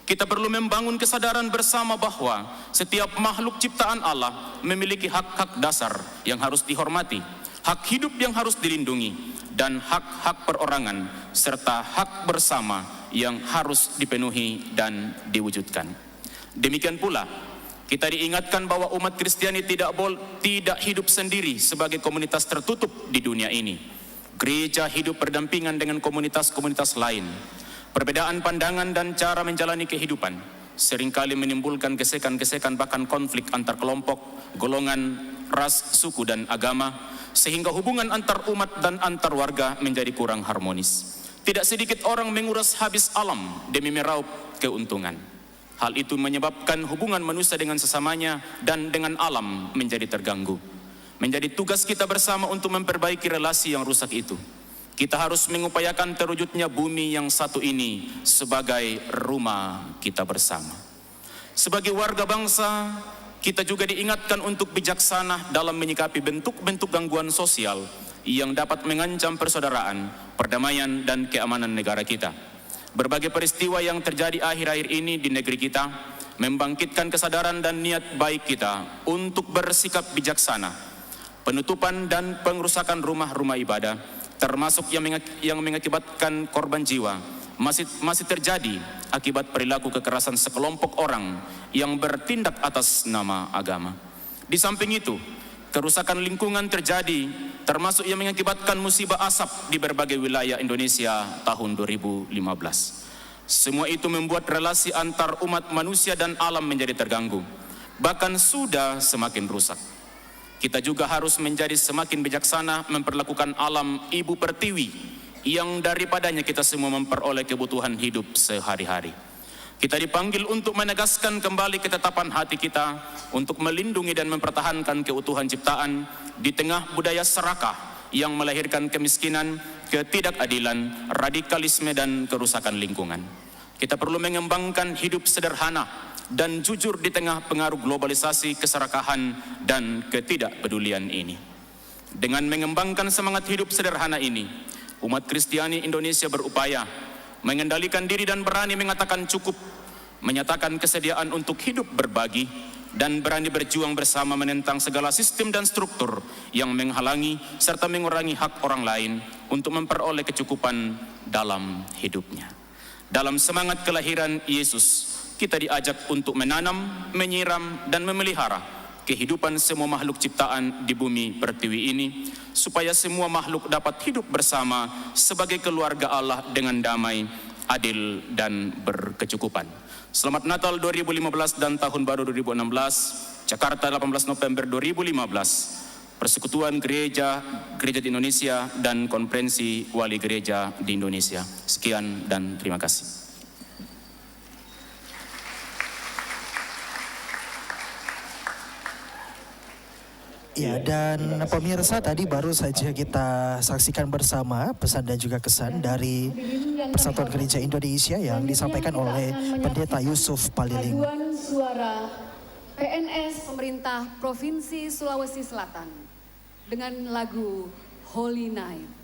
Kita perlu membangun kesadaran bersama bahwa setiap makhluk ciptaan Allah memiliki hak-hak dasar yang harus dihormati, hak hidup yang harus dilindungi, dan hak-hak perorangan, serta hak bersama yang harus dipenuhi dan diwujudkan. Demikian pula, kita diingatkan bahwa umat Kristiani tidak hidup sendiri sebagai komunitas tertutup di dunia ini. Gereja hidup berdampingan dengan komunitas-komunitas lain. Perbedaan pandangan dan cara menjalani kehidupan seringkali menimbulkan gesekan-gesekan, bahkan konflik antar kelompok, golongan, ras, suku, dan agama, sehingga hubungan antar umat dan antar warga menjadi kurang harmonis. Tidak sedikit orang menguras habis alam demi meraup keuntungan. Hal itu menyebabkan hubungan manusia dengan sesamanya dan dengan alam menjadi terganggu. Menjadi tugas kita bersama untuk memperbaiki relasi yang rusak itu. Kita harus mengupayakan terwujudnya bumi yang satu ini sebagai rumah kita bersama. Sebagai warga bangsa, kita juga diingatkan untuk bijaksana dalam menyikapi bentuk-bentuk gangguan sosial yang dapat mengancam persaudaraan, perdamaian, dan keamanan negara kita. Berbagai peristiwa yang terjadi akhir-akhir ini di negeri kita membangkitkan kesadaran dan niat baik kita untuk bersikap bijaksana. Penutupan dan pengerusakan rumah-rumah ibadah, termasuk yang mengakibatkan korban jiwa, masih terjadi akibat perilaku kekerasan sekelompok orang yang bertindak atas nama agama. Di samping itu, kerusakan lingkungan terjadi, termasuk yang mengakibatkan musibah asap di berbagai wilayah Indonesia tahun 2015. Semua itu membuat relasi antar umat manusia dan alam menjadi terganggu, bahkan sudah semakin rusak. Kita juga harus menjadi semakin bijaksana memperlakukan alam ibu pertiwi yang daripadanya kita semua memperoleh kebutuhan hidup sehari-hari. Kita dipanggil untuk menegaskan kembali ketetapan hati kita untuk melindungi dan mempertahankan keutuhan ciptaan di tengah budaya serakah yang melahirkan kemiskinan, ketidakadilan, radikalisme, dan kerusakan lingkungan. Kita perlu mengembangkan hidup sederhana dan jujur di tengah pengaruh globalisasi, keserakahan, dan ketidakpedulian ini. Dengan mengembangkan semangat hidup sederhana ini, umat Kristiani Indonesia berupaya mengendalikan diri dan berani mengatakan cukup, menyatakan kesediaan untuk hidup berbagi, dan berani berjuang bersama menentang segala sistem dan struktur yang menghalangi serta mengurangi hak orang lain untuk memperoleh kecukupan dalam hidupnya. Dalam semangat kelahiran Yesus, kita diajak untuk menanam, menyiram, dan memelihara kehidupan semua makhluk ciptaan di bumi pertiwi ini, supaya semua makhluk dapat hidup bersama sebagai keluarga Allah dengan damai, adil, dan berkecukupan. Selamat Natal 2015 dan Tahun Baru 2016, Jakarta 18 November 2015, Persekutuan Gereja di Indonesia dan Konferensi Wali Gereja di Indonesia. Sekian dan terima kasih. Ya, dan pemirsa, tadi baru saja kita saksikan bersama pesan dan juga kesan dari Persatuan Gereja Indonesia yang disampaikan oleh Pendeta Yusuf Paliling. Paduan suara PNS Pemerintah Provinsi Sulawesi Selatan dengan lagu Holy Night.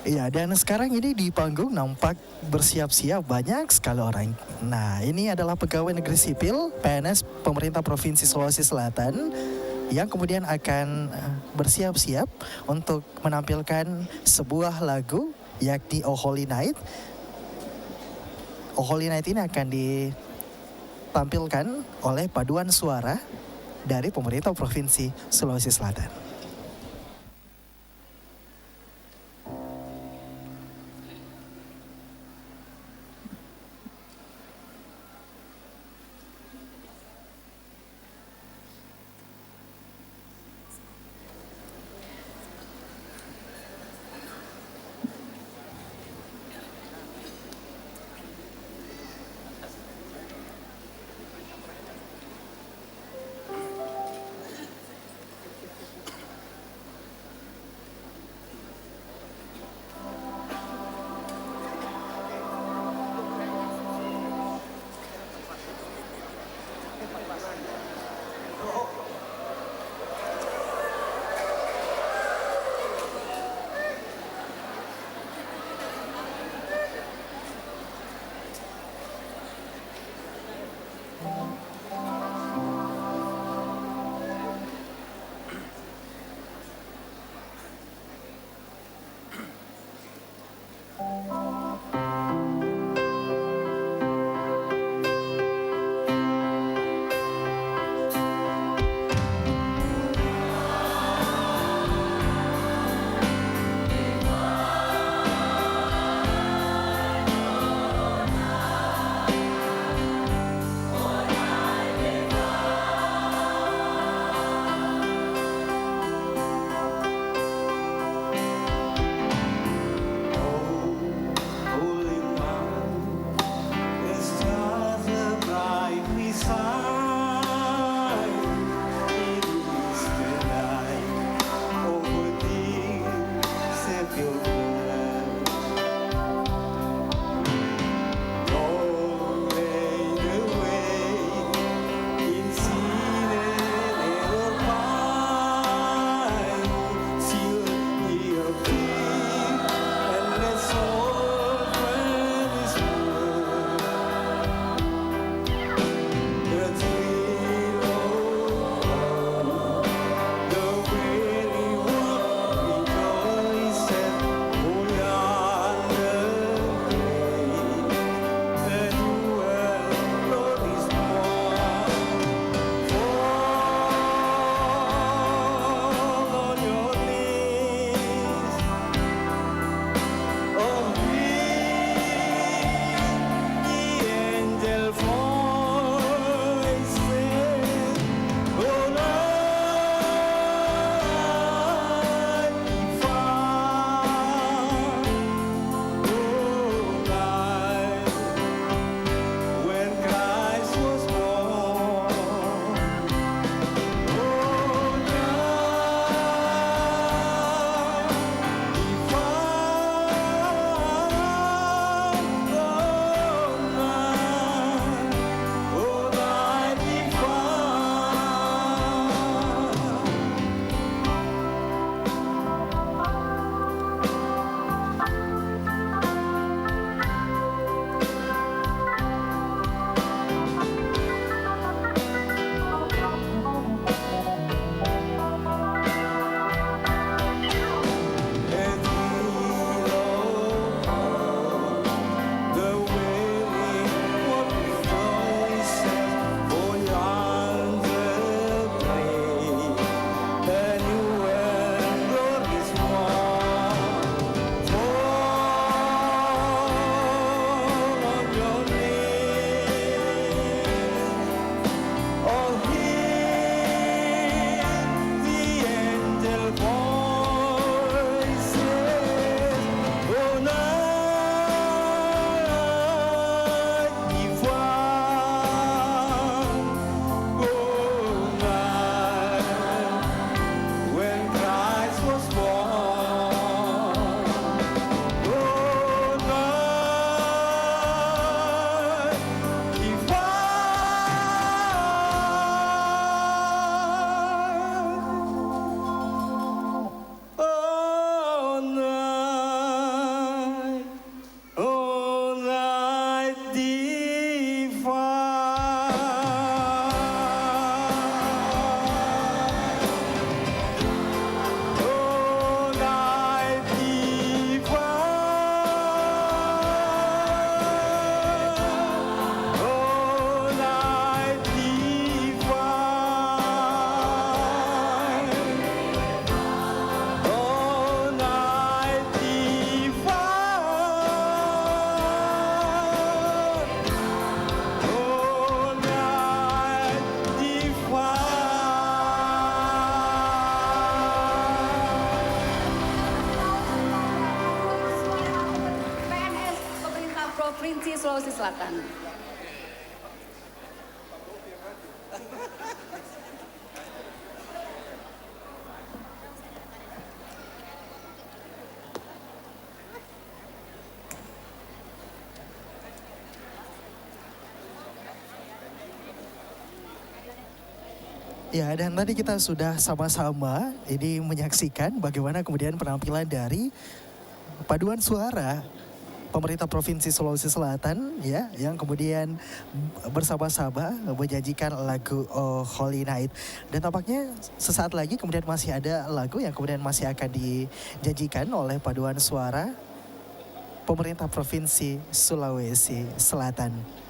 Iya, dan sekarang ini di panggung nampak bersiap-siap banyak sekali orang. Nah, ini adalah pegawai negeri sipil PNS pemerintah Provinsi Sulawesi Selatan yang kemudian akan bersiap-siap untuk menampilkan sebuah lagu yakni Oh Holy Night. Oh Holy Night ini akan ditampilkan oleh paduan suara dari pemerintah Provinsi Sulawesi Selatan. Selatan. Ya, dan tadi kita sudah sama-sama ini menyaksikan bagaimana kemudian penampilan dari paduan suara pemerintah Provinsi Sulawesi Selatan ya, yang kemudian bersama-sama menyanyikan lagu Holy Night. Dan tampaknya sesaat lagi kemudian masih ada lagu yang kemudian masih akan dijanjikan oleh paduan suara pemerintah Provinsi Sulawesi Selatan.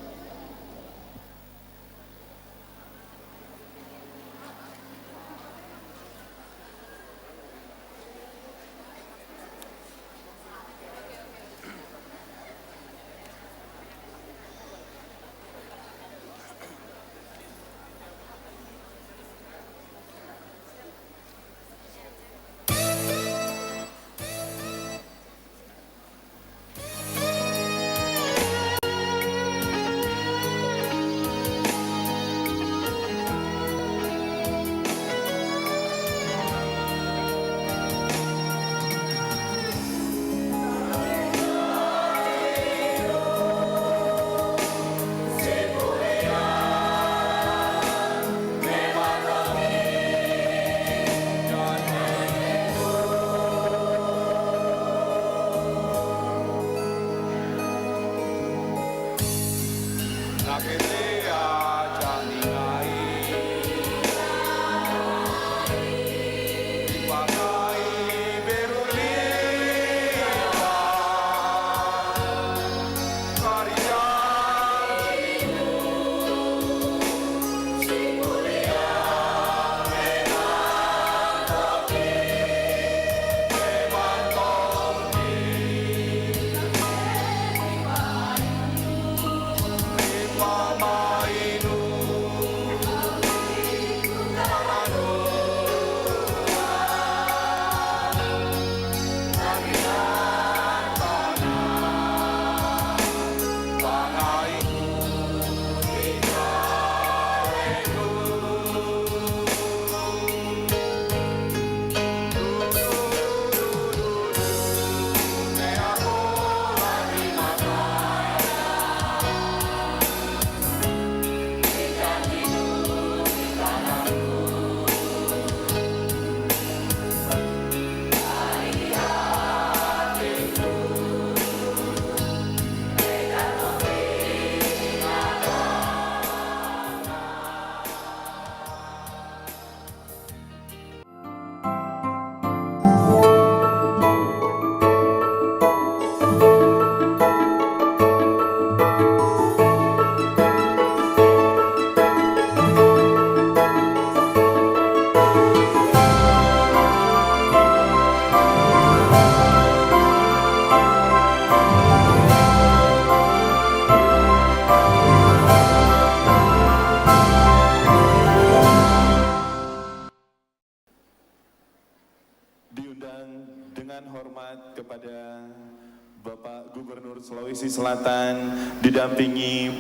Diundang dengan hormat kepada Bapak Gubernur Sulawesi Selatan didampingi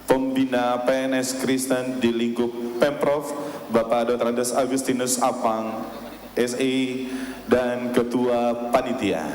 pembina PNS Kristen di lingkup Pemprov Bapak Dr. Andes Agustinus Apang SE dan Ketua Panitia.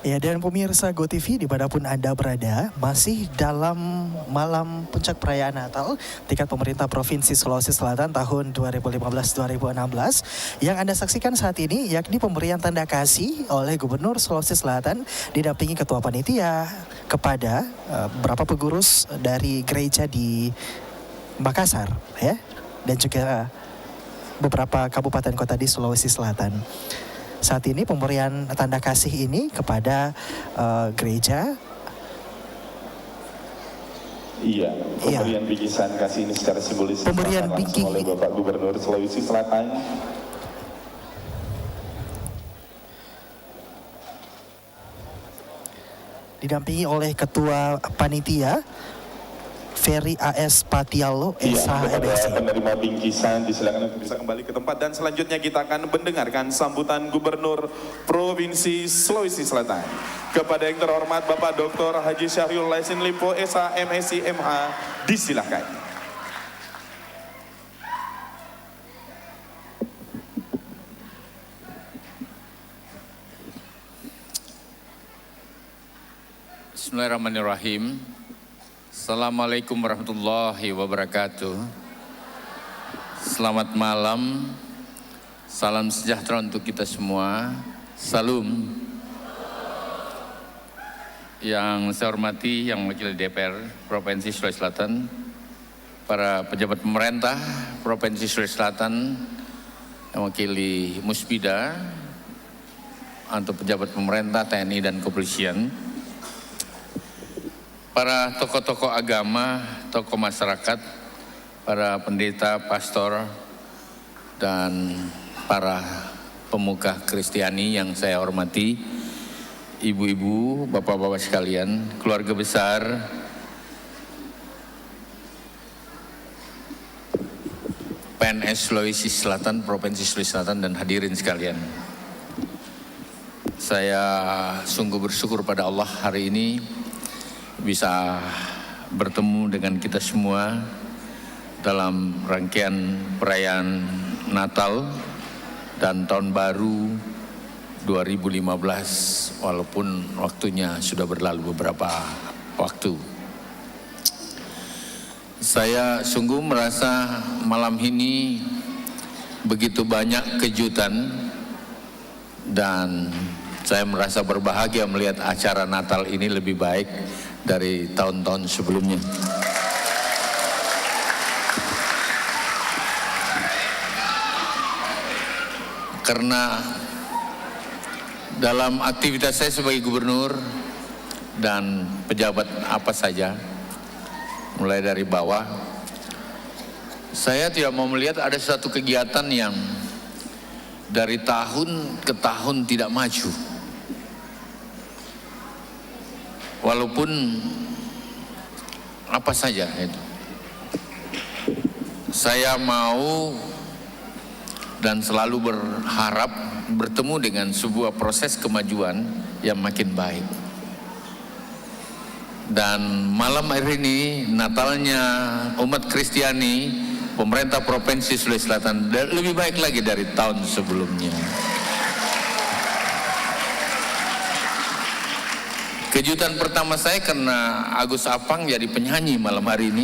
Ya, dan pemirsa GoTV dimanapun Anda berada, masih dalam malam puncak perayaan Natal tingkat pemerintah Provinsi Sulawesi Selatan tahun 2015-2016 yang Anda saksikan saat ini yakni pemberian tanda kasih oleh Gubernur Sulawesi Selatan didampingi Ketua Panitia kepada beberapa pengurus dari gereja di Makassar ya, dan juga beberapa kabupaten kota di Sulawesi Selatan. Saat ini pemberian tanda kasih ini kepada gereja. Iya, pemberian bingkisan kasih ini secara simbolis pemberian bingking oleh Bapak Gubernur Sulawesi Selatan. didampingi oleh Ketua Panitia Ferry A.S. Patialo, SH-MSI. Penerima bingkisan disilakan untuk bisa kembali ke tempat, dan selanjutnya kita akan mendengarkan sambutan Gubernur Provinsi Sulawesi Selatan. Kepada yang terhormat Bapak Dr. Haji Syahrul Yassin Limpo, SH-MSI MH, disilakan. Bismillahirrahmanirrahim. Assalamualaikum warahmatullahi wabarakatuh. Selamat malam. Salam sejahtera untuk kita semua. Salam. Yang saya hormati, yang mewakili DPR Provinsi Sulawesi Selatan, para pejabat pemerintah Provinsi Sulawesi Selatan, yang mewakili Musbida, untuk pejabat pemerintah, TNI dan kepolisian, para tokoh-tokoh agama, tokoh masyarakat, para pendeta, pastor, dan para pemuka Kristiani yang saya hormati, ibu-ibu, bapak-bapak sekalian, keluarga besar PNS Sulawesi Selatan, Provinsi Sulawesi Selatan, dan hadirin sekalian. Saya sungguh bersyukur pada Allah hari ini bisa bertemu dengan kita semua dalam rangkaian perayaan Natal dan Tahun Baru 2015, walaupun waktunya sudah berlalu beberapa waktu. Saya sungguh merasa malam ini begitu banyak kejutan, dan saya merasa berbahagia melihat acara Natal ini lebih baik dari tahun-tahun sebelumnya. Karena dalam aktivitas saya sebagai gubernur dan pejabat apa saja, mulai dari bawah, saya tidak mau melihat ada satu kegiatan yang dari tahun ke tahun tidak maju. Walaupun apa saja itu, saya mau dan selalu berharap bertemu dengan sebuah proses kemajuan yang makin baik. Dan malam hari ini Natalnya umat Kristiani, pemerintah Provinsi Sulawesi Selatan lebih baik lagi dari tahun sebelumnya. Kejutan pertama saya karena Agus Apang jadi penyanyi malam hari ini.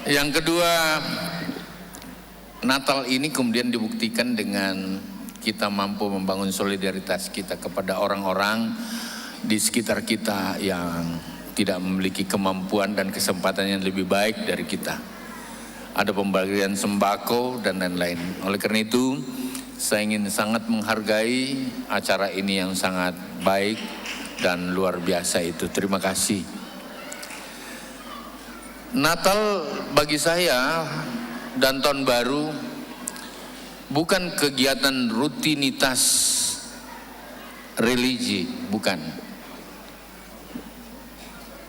Yang kedua, Natal ini kemudian dibuktikan dengan kita mampu membangun solidaritas kita kepada orang-orang di sekitar kita yang tidak memiliki kemampuan dan kesempatan yang lebih baik dari kita. Ada pembagian sembako dan lain-lain. Oleh karena itu, saya ingin sangat menghargai acara ini yang sangat baik dan luar biasa itu. Terima kasih. Natal bagi saya dan Tahun Baru bukan kegiatan rutinitas religi, bukan.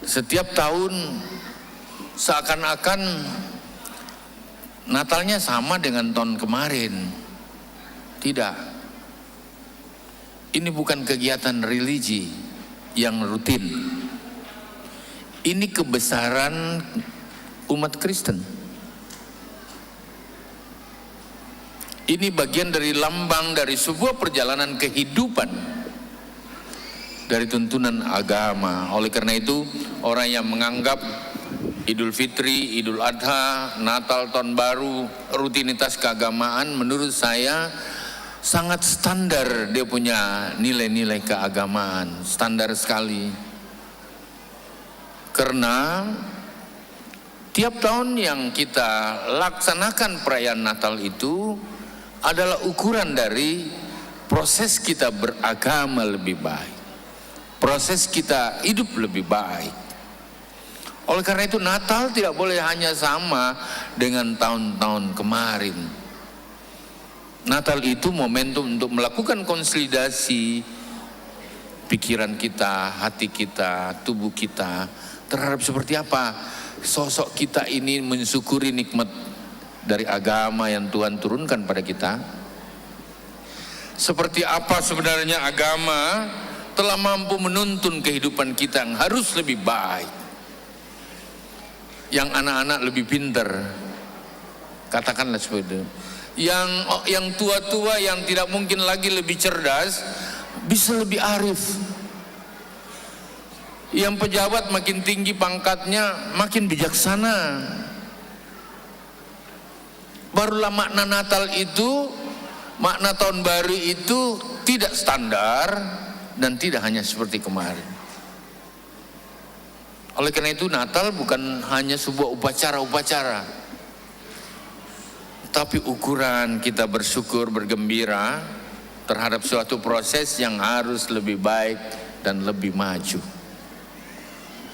Setiap tahun seakan-akan Natalnya sama dengan tahun kemarin. Tidak. Ini bukan kegiatan religi yang rutin. Ini kebesaran umat Kristen. Ini bagian dari lambang dari sebuah perjalanan kehidupan, dari tuntunan agama. Oleh karena itu, orang yang menganggap Idul Fitri, Idul Adha, Natal, Tahun Baru, rutinitas keagamaan, menurut saya sangat standar, dia punya nilai-nilai keagamaan, standar sekali. Karena tiap tahun yang kita laksanakan perayaan Natal itu adalah ukuran dari proses kita beragama lebih baik, proses kita hidup lebih baik. Oleh karena itu Natal tidak boleh hanya sama dengan tahun-tahun kemarin. Natal itu momentum untuk melakukan konsolidasi pikiran kita, hati kita, tubuh kita terhadap seperti apa sosok kita ini mensyukuri nikmat dari agama yang Tuhan turunkan pada kita. Seperti apa sebenarnya agama telah mampu menuntun kehidupan kita yang harus lebih baik, yang anak-anak lebih pintar, katakanlah seperti itu, yang tua-tua yang tidak mungkin lagi lebih cerdas bisa lebih arif, yang pejabat makin tinggi pangkatnya makin bijaksana. Barulah makna Natal itu, makna tahun baru itu tidak standar dan tidak hanya seperti kemarin. Oleh karena itu Natal bukan hanya sebuah upacara-upacara, tapi ukuran kita bersyukur, bergembira terhadap suatu proses yang harus lebih baik dan lebih maju.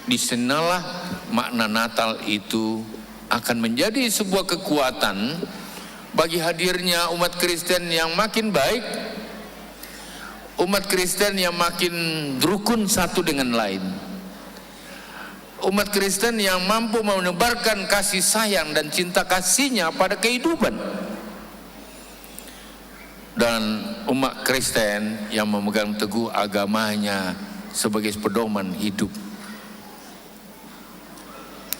Di sanalah makna Natal itu akan menjadi sebuah kekuatan bagi hadirnya umat Kristen yang makin baik, umat Kristen yang makin rukun satu dengan lain, umat Kristen yang mampu menebarkan kasih sayang dan cinta kasihnya pada kehidupan, dan umat Kristen yang memegang teguh agamanya sebagai pedoman hidup.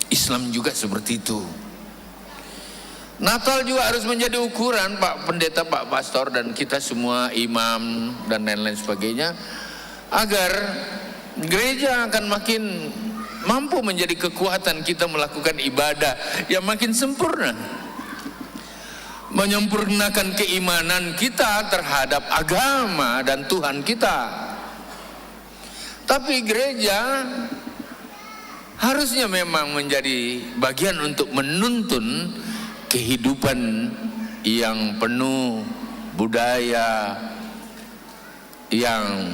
Islam juga seperti itu. Natal juga harus menjadi ukuran, Pak Pendeta, Pak Pastor, dan kita semua imam dan lain-lain sebagainya, agar gereja akan makin mampu menjadi kekuatan kita melakukan ibadah yang makin sempurna, menyempurnakan keimanan kita terhadap agama dan Tuhan kita. Tapi gereja harusnya memang menjadi bagian untuk menuntun kehidupan yang penuh budaya yang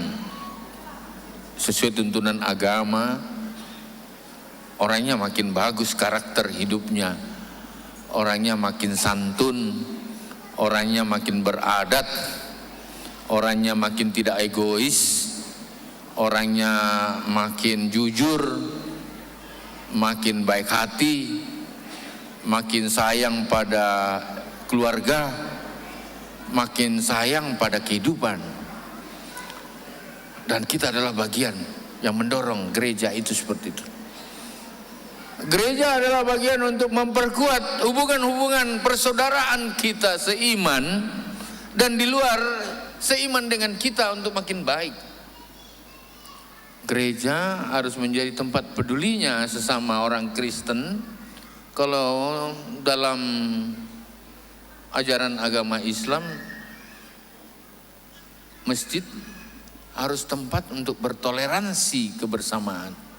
sesuai tuntunan agama. Orangnya makin bagus karakter hidupnya, orangnya makin santun, orangnya makin beradat, orangnya makin tidak egois, orangnya makin jujur, makin baik hati, makin sayang pada keluarga, makin sayang pada kehidupan. Dan kita adalah bagian yang mendorong gereja itu seperti itu. Gereja adalah bagian untuk memperkuat hubungan-hubungan persaudaraan kita seiman dan di luar seiman dengan kita untuk makin baik. Gereja harus menjadi tempat pedulinya sesama orang Kristen. Kalau dalam ajaran agama Islam, masjid harus tempat untuk bertoleransi kebersamaan.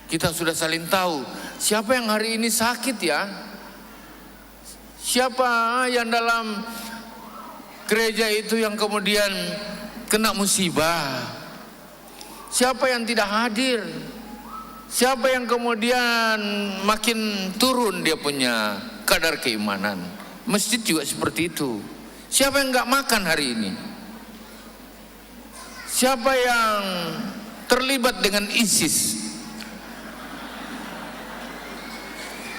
Kita sudah saling tahu siapa yang hari ini sakit ya, siapa yang dalam gereja itu yang kemudian kena musibah, siapa yang tidak hadir, siapa yang kemudian makin turun dia punya kadar keimanan. Masjid juga seperti itu. Siapa yang nggak makan hari ini, siapa yang terlibat dengan ISIS.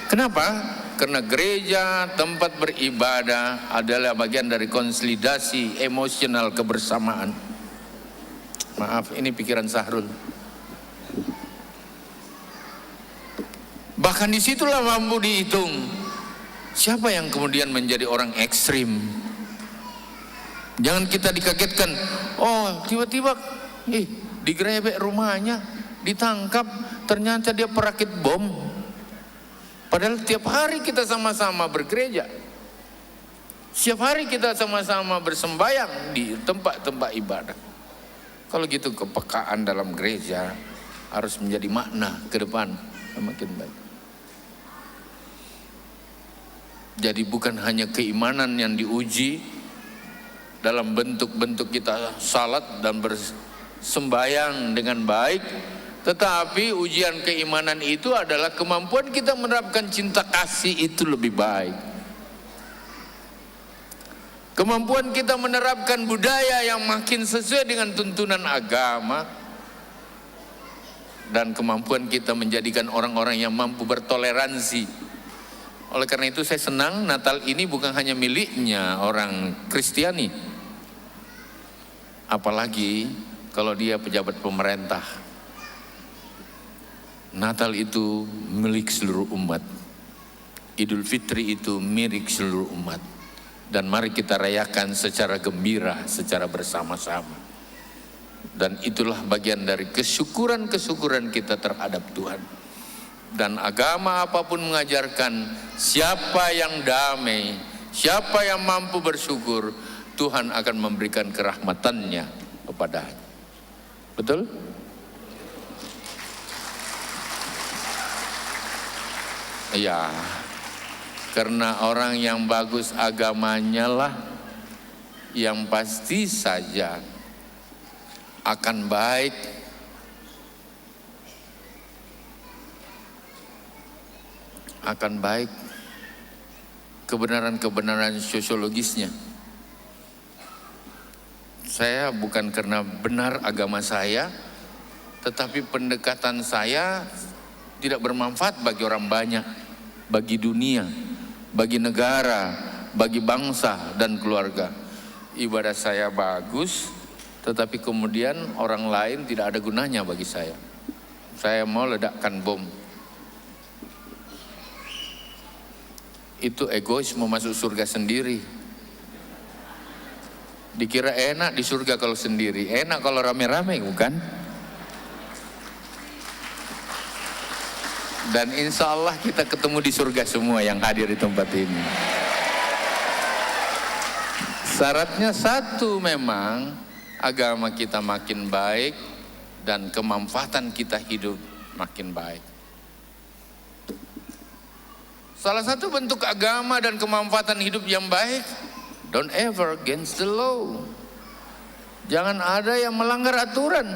Kenapa? Karena gereja, tempat beribadah adalah bagian dari konsolidasi emosional kebersamaan. Maaf, ini pikiran Sahrul. Bahkan disitulah mampu dihitung siapa yang kemudian menjadi orang ekstrim. Jangan kita dikagetkan, oh tiba-tiba digrebek rumahnya, ditangkap, ternyata dia perakit bom. Padahal tiap hari kita sama-sama bergereja, setiap hari kita sama-sama bersembahyang di tempat-tempat ibadah. Kalau gitu kepekaan dalam gereja harus menjadi makna ke depan semakin baik. Jadi bukan hanya keimanan yang diuji dalam bentuk-bentuk kita salat dan bersembahyang dengan baik, tetapi ujian keimanan itu adalah kemampuan kita menerapkan cinta kasih itu lebih baik. Kemampuan kita menerapkan budaya yang makin sesuai dengan tuntunan agama, dan kemampuan kita menjadikan orang-orang yang mampu bertoleransi. Oleh karena itu saya senang Natal ini bukan hanya miliknya orang Kristiani, apalagi kalau dia pejabat pemerintah. Natal itu milik seluruh umat. Idul Fitri itu milik seluruh umat. Dan mari kita rayakan secara gembira, secara bersama-sama. Dan itulah bagian dari kesyukuran-kesyukuran kita terhadap Tuhan. Dan agama apapun mengajarkan siapa yang damai, siapa yang mampu bersyukur, Tuhan akan memberikan kerahmatannya kepadanya. Betul? Ya, karena orang yang bagus agamanya lah yang pasti saja akan baik, kebenaran-kebenaran sosiologisnya. Saya bukan karena benar agama saya, tetapi pendekatan saya tidak bermanfaat bagi orang banyak, bagi dunia, bagi negara, bagi bangsa dan keluarga. Ibadah saya bagus, tetapi kemudian orang lain tidak ada gunanya bagi saya. Saya mau ledakkan bom. Itu egois, mau masuk surga sendiri. Dikira enak di surga kalau sendiri, enak kalau rame-rame, bukan? Dan insya Allah kita ketemu di surga semua yang hadir di tempat ini. Syaratnya satu, memang agama kita makin baik dan kemanfaatan kita hidup makin baik. Salah satu bentuk agama dan kemanfaatan hidup yang baik, don't ever against the law. Jangan ada yang melanggar aturan.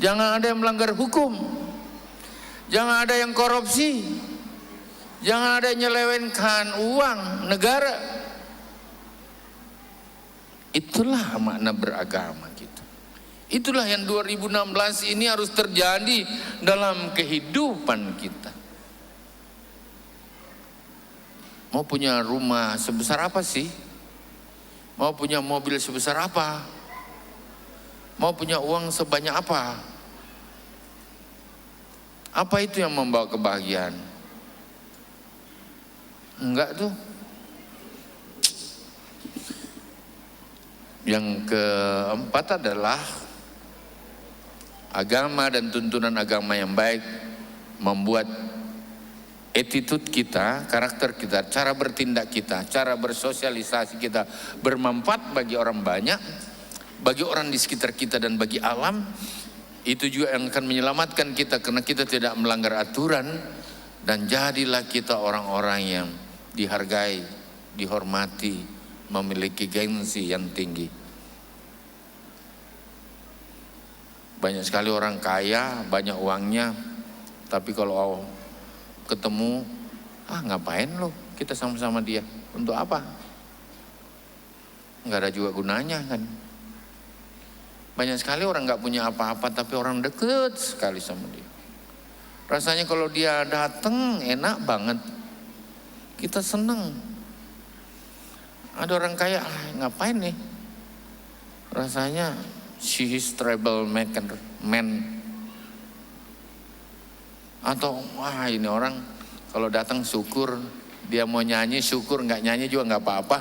Jangan ada yang melanggar hukum. Jangan ada yang korupsi. Jangan ada yang nyelewengkan uang negara. Itulah makna beragama kita. Itulah yang 2016 ini harus terjadi dalam kehidupan kita. Mau punya rumah sebesar apa sih? Mau punya mobil sebesar apa? Mau punya uang sebanyak apa? Apa itu yang membawa kebahagiaan? Enggak tuh. Yang keempat adalah agama dan tuntunan agama yang baik membuat attitude kita, karakter kita, cara bertindak kita, cara bersosialisasi kita bermanfaat bagi orang banyak, bagi orang di sekitar kita dan bagi alam. Itu juga yang akan menyelamatkan kita karena kita tidak melanggar aturan, dan jadilah kita orang-orang yang dihargai, dihormati, memiliki gengsi yang tinggi. Banyak sekali orang kaya, banyak uangnya, tapi kalau ketemu, ngapain lo kita sama-sama dia, untuk apa? Nggak ada juga gunanya kan. Banyak sekali orang nggak punya apa-apa tapi orang deket sekali sama dia. Rasanya kalau dia datang enak banget, kita seneng. Ada orang kaya, ngapain nih? Rasanya she is trouble man. Atau wah ini orang kalau datang syukur, dia mau nyanyi syukur, nggak nyanyi juga nggak apa-apa.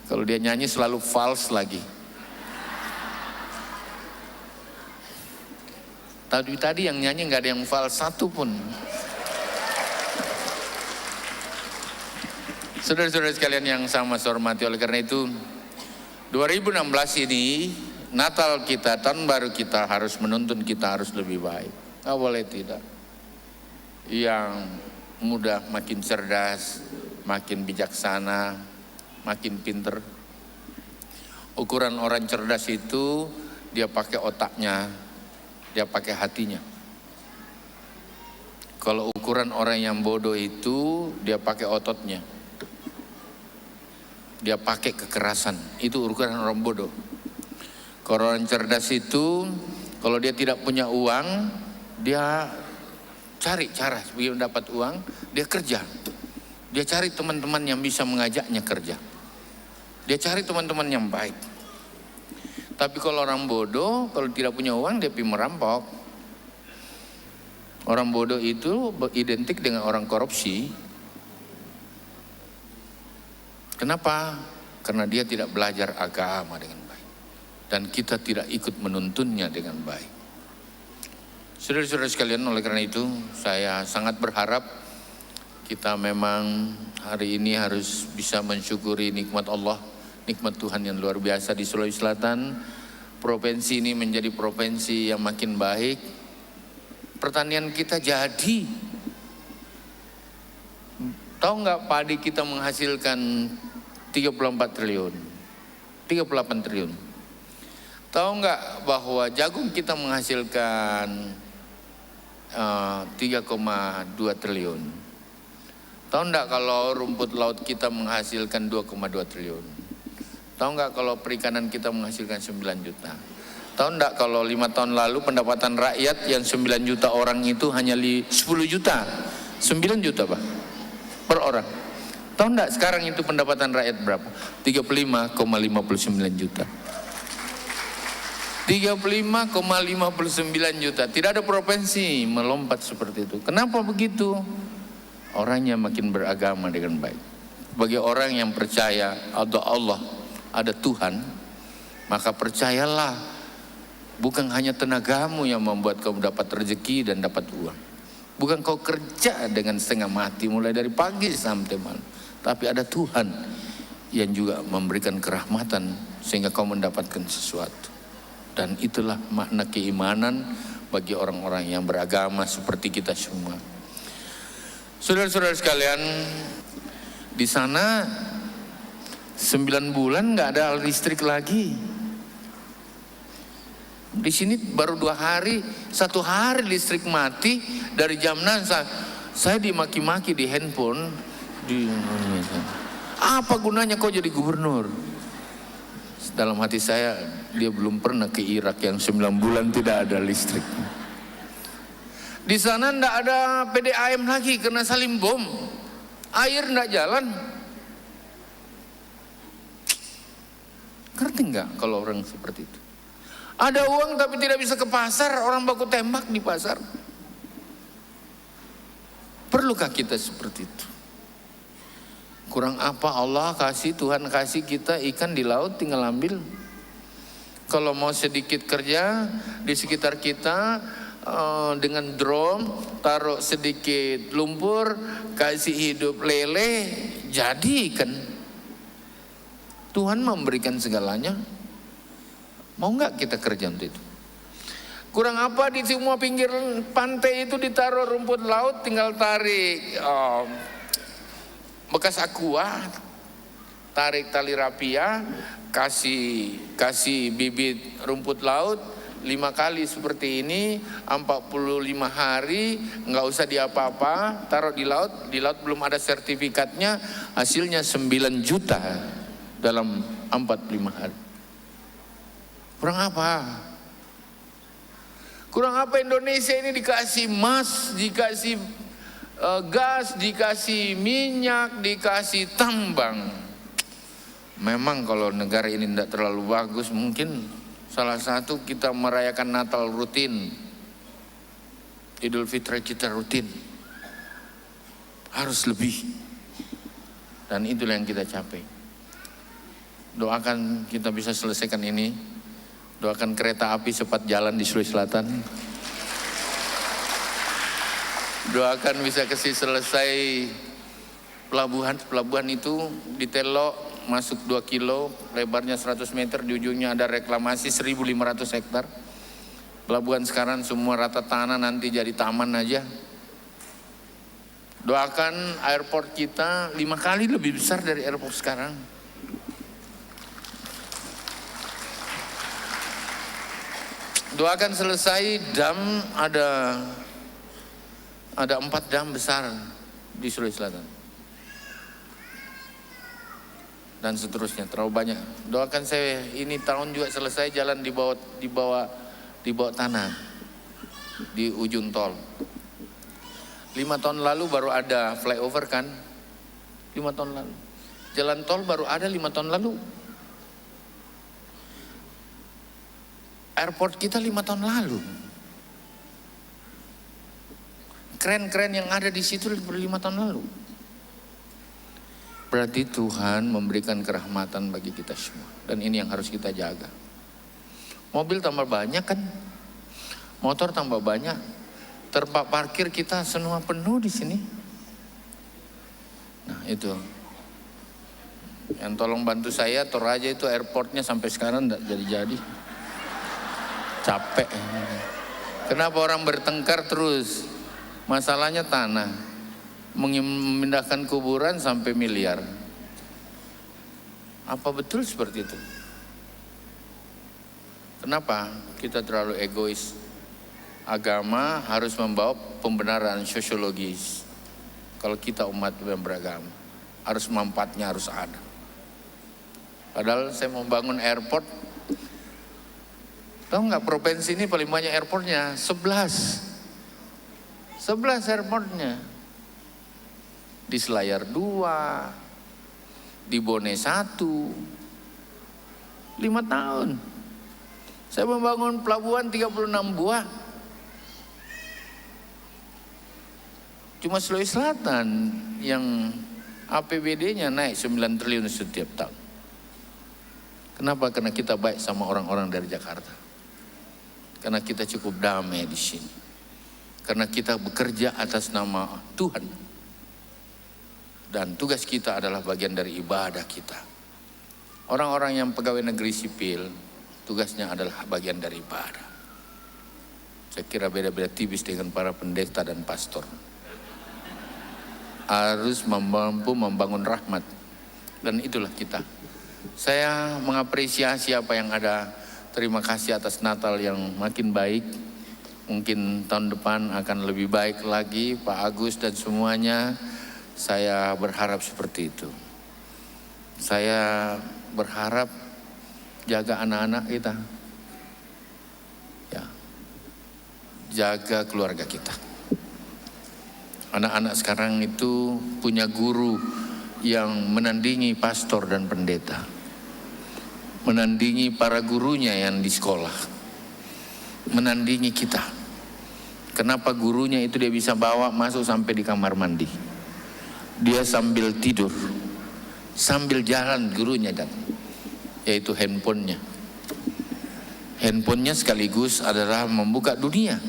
Kalau dia nyanyi selalu false lagi. Tadi yang nyanyi nggak ada yang false satu pun. Saudara-saudara sekalian yang sama saya hormati, oleh karena itu 2016 ini Natal kita, tahun baru kita harus menuntun kita harus lebih baik. Nggak boleh tidak. Yang muda makin cerdas, makin bijaksana, makin pinter. Ukuran orang cerdas itu dia pakai otaknya, dia pakai hatinya. Kalau ukuran orang yang bodoh itu dia pakai ototnya. dia pakai kekerasan. Itu ukuran orang bodoh. Kalau orang cerdas itu, kalau dia tidak punya uang, dia cari cara supaya dapat uang, dia kerja. Dia cari teman-teman yang bisa mengajaknya kerja. Dia cari teman-teman yang baik. Tapi kalau orang bodoh, kalau tidak punya uang, dia pergi merampok. Orang bodoh itu identik dengan orang korupsi. Kenapa? Karena dia tidak belajar agama dengan baik. Dan kita tidak ikut menuntunnya dengan baik. Saudara-saudara sekalian, oleh karena itu saya sangat berharap kita memang hari ini harus bisa mensyukuri nikmat Allah, nikmat Tuhan yang luar biasa di Sulawesi Selatan. Provinsi ini menjadi provinsi yang makin baik. Pertanian kita jadi. Tahu nggak padi kita menghasilkan 34 triliun, 38 triliun. Tahu nggak bahwa jagung kita menghasilkan 3,2 triliun. Tahu nggak kalau rumput laut kita menghasilkan 2,2 triliun. Tahu nggak kalau perikanan kita menghasilkan 9 juta. Tahu nggak kalau 5 tahun lalu pendapatan rakyat yang 9 juta orang itu hanya 10 juta. 9 juta Pak per orang. Tahu nggak sekarang itu pendapatan rakyat berapa? 35,59 juta. 35,59 juta. Tidak ada provinsi melompat seperti itu. Kenapa begitu? Orangnya makin beragama dengan baik. Bagi orang yang percaya ada Allah, ada Tuhan, maka percayalah, bukan hanya tenagamu yang membuat kau dapat rezeki dan dapat uang. Bukan kau kerja dengan setengah mati mulai dari pagi sampai malam. Tapi ada Tuhan yang juga memberikan kerahmatan sehingga kau mendapatkan sesuatu. Dan itulah makna keimanan bagi orang-orang yang beragama seperti kita semua. Saudara-saudara sekalian, di sana 9 bulan nggak ada listrik lagi. Di sini baru 2 hari, 1 hari listrik mati dari jam 6. Saya dimaki-maki di handphone. Apa gunanya kau jadi gubernur? Dalam hati saya, dia belum pernah ke Irak yang 9 bulan tidak ada listrik. Di sana ndak ada PDAM lagi karena saling bom. Air ndak jalan. Ngerti nggak kalau orang seperti itu? Ada uang tapi tidak bisa ke pasar, orang baku tembak di pasar. Perlukah kita seperti itu? Kurang apa Allah kasih, Tuhan kasih kita ikan di laut tinggal ambil. Kalau mau sedikit kerja di sekitar kita dengan drone, taruh sedikit lumpur, kasih hidup lele, jadi ikan. Tuhan memberikan segalanya. Mau nggak kita kerja untuk itu? Kurang apa di semua pinggir pantai itu ditaruh rumput laut, tinggal tarik bekas aqua, tarik tali rapia, kasih bibit rumput laut 5 kali seperti ini, 45 hari, nggak usah diapa-apa, taruh di laut belum ada sertifikatnya, hasilnya 9 juta dalam 45 hari. Kurang apa? Kurang apa Indonesia ini dikasih emas, dikasih gas, dikasih minyak, dikasih tambang. Memang kalau negara ini tidak terlalu bagus, mungkin salah satu kita merayakan Natal rutin, Idul Fitri kita rutin. Harus lebih. Dan itulah yang kita capai. Doakan kita bisa selesaikan ini. Doakan kereta api cepat jalan di Sulawesi Selatan. Doakan bisa selesai pelabuhan itu di Telok masuk 2 kilo, lebarnya 100 meter, di ujungnya ada reklamasi 1.500 hektar. Pelabuhan sekarang semua rata tanah, nanti jadi taman aja. Doakan airport kita 5 kali lebih besar dari airport sekarang. Doakan selesai dam, ada 4 dam besar di Sulawesi Selatan. dan seterusnya. Terlalu banyak. Doakan saya ini tahun juga selesai jalan di bawah tanah di ujung tol. 5 tahun lalu baru ada flyover kan? 5 tahun lalu. Jalan tol baru ada 5 tahun lalu. Airport kita 5 tahun lalu. Keren-keren yang ada di situ 5 tahun lalu. Berarti Tuhan memberikan kerahmatan bagi kita semua. Dan ini yang harus kita jaga. Mobil tambah banyak kan? Motor tambah banyak. Tempat parkir kita semua penuh di sini. Nah itu. Yang tolong bantu saya, Toraja itu airportnya sampai sekarang tidak jadi-jadi. Capek. Kenapa orang bertengkar terus? Masalahnya tanah. Memindahkan kuburan sampai miliar. Apa betul seperti itu? Kenapa kita terlalu egois? Agama harus membawa pembenaran sosiologis. Kalau kita umat yang beragama, harus manfaatnya harus ada. Padahal saya mau bangun airport, tahu nggak provinsi ini paling banyak airportnya? 11 airportnya. Di Selayar 2, di Bone 1, 5 tahun. Saya membangun pelabuhan 36 buah. Cuma Sulawesi Selatan yang APBD-nya naik 9 triliun setiap tahun. Kenapa? Karena kita baik sama orang-orang dari Jakarta. Karena kita cukup damai di sini. Karena kita bekerja atas nama Tuhan. Dan tugas kita adalah bagian dari ibadah kita. Orang-orang yang pegawai negeri sipil, tugasnya adalah bagian dari ibadah. Saya kira beda-beda tipis dengan para pendeta dan pastor. Harus mampu membangun rahmat. Dan itulah kita. Saya mengapresiasi apa yang ada. Terima kasih atas Natal yang makin baik. Mungkin tahun depan akan lebih baik lagi, Pak Agus dan semuanya. Saya berharap seperti itu. Saya berharap jaga anak-anak kita. Ya. Jaga keluarga kita. Anak-anak sekarang itu punya guru yang menandingi pastor dan pendeta. Menandingi para gurunya yang di sekolah. Menandingi kita. Kenapa gurunya itu dia bisa bawa masuk sampai di kamar mandi. Dia sambil tidur. Sambil jalan gurunya dan yaitu handphonenya. Handphonenya sekaligus adalah membuka dunia.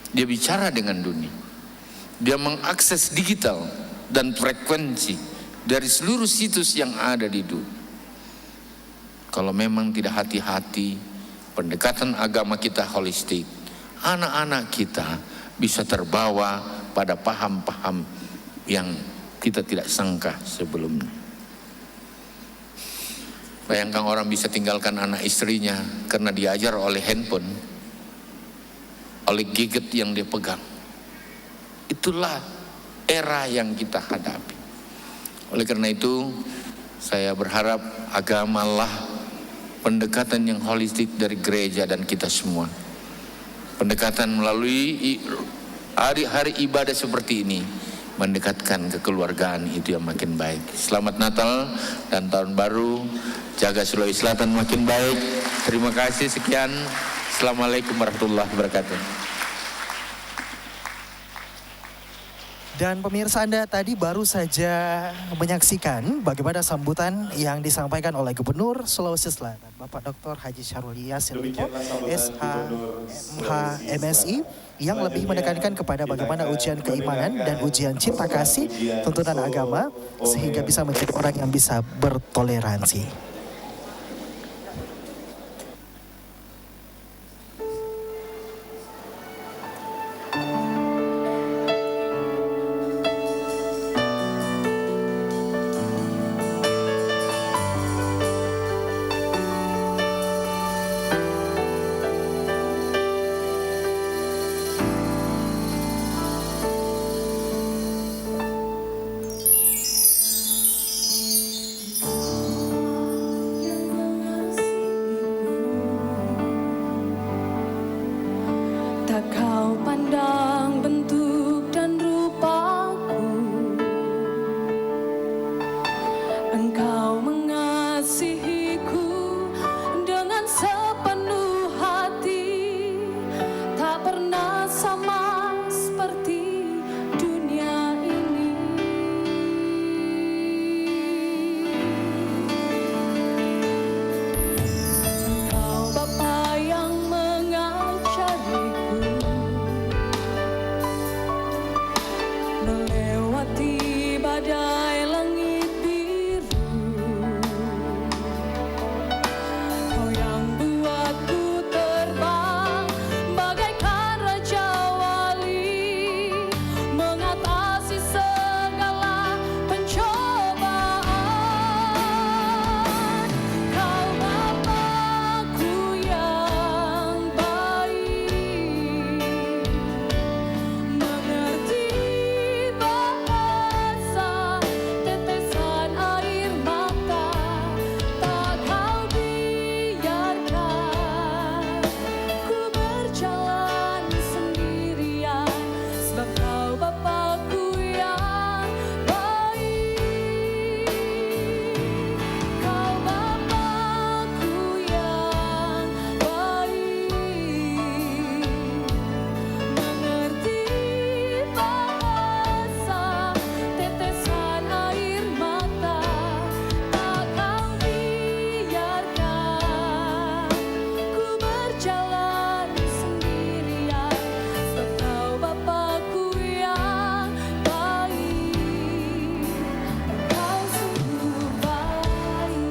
Dia bicara dengan dunia. Dia mengakses digital dan frekuensi dari seluruh situs yang ada di dunia. Kalau memang tidak hati-hati, pendekatan agama kita holistik, anak-anak kita bisa terbawa pada paham-paham yang kita tidak sangka sebelumnya. Bayangkan orang bisa tinggalkan anak istrinya karena diajar oleh handphone, oleh gadget yang dia pegang. Itulah era yang kita hadapi. Oleh karena itu, saya berharap agamalah pendekatan yang holistik dari gereja dan kita semua. Pendekatan melalui hari-hari ibadah seperti ini, mendekatkan kekeluargaan itu yang makin baik. Selamat Natal dan Tahun Baru. Jaga Sulawesi Selatan makin baik. Terima kasih, sekian. Assalamualaikum warahmatullahi wabarakatuh. Dan pemirsa, Anda tadi baru saja menyaksikan bagaimana sambutan yang disampaikan oleh Gubernur Sulawesi Selatan, Bapak Dr. Haji Syahrul Yassin Limpo, SHMSI, yang lebih menekankan kepada bagaimana ujian keimanan dan ujian cinta kasih, tuntunan agama, sehingga bisa menjadi orang yang bisa bertoleransi. Engkau mengasihiku dengan sepenuh hati, tak pernah sama seperti dunia ini. Engkau Bapa yang mengajariku melewati badai langit biru. Kau yang buatku terbang bagaikan raja wali, mengatasi segala pencobaan. Kau Bapakku yang baik, mengerti bahasa tetesan air mata, tak kau biarkan ku berjalan sendirian, sebab kau Bapakku yang baik. Kau Bapakku yang baik, mengerti bahasa tetesan air mata, tak kau biarkan ku berjalan sendirian, sebab kau Bapakku yang baik. Kau sungguh baik.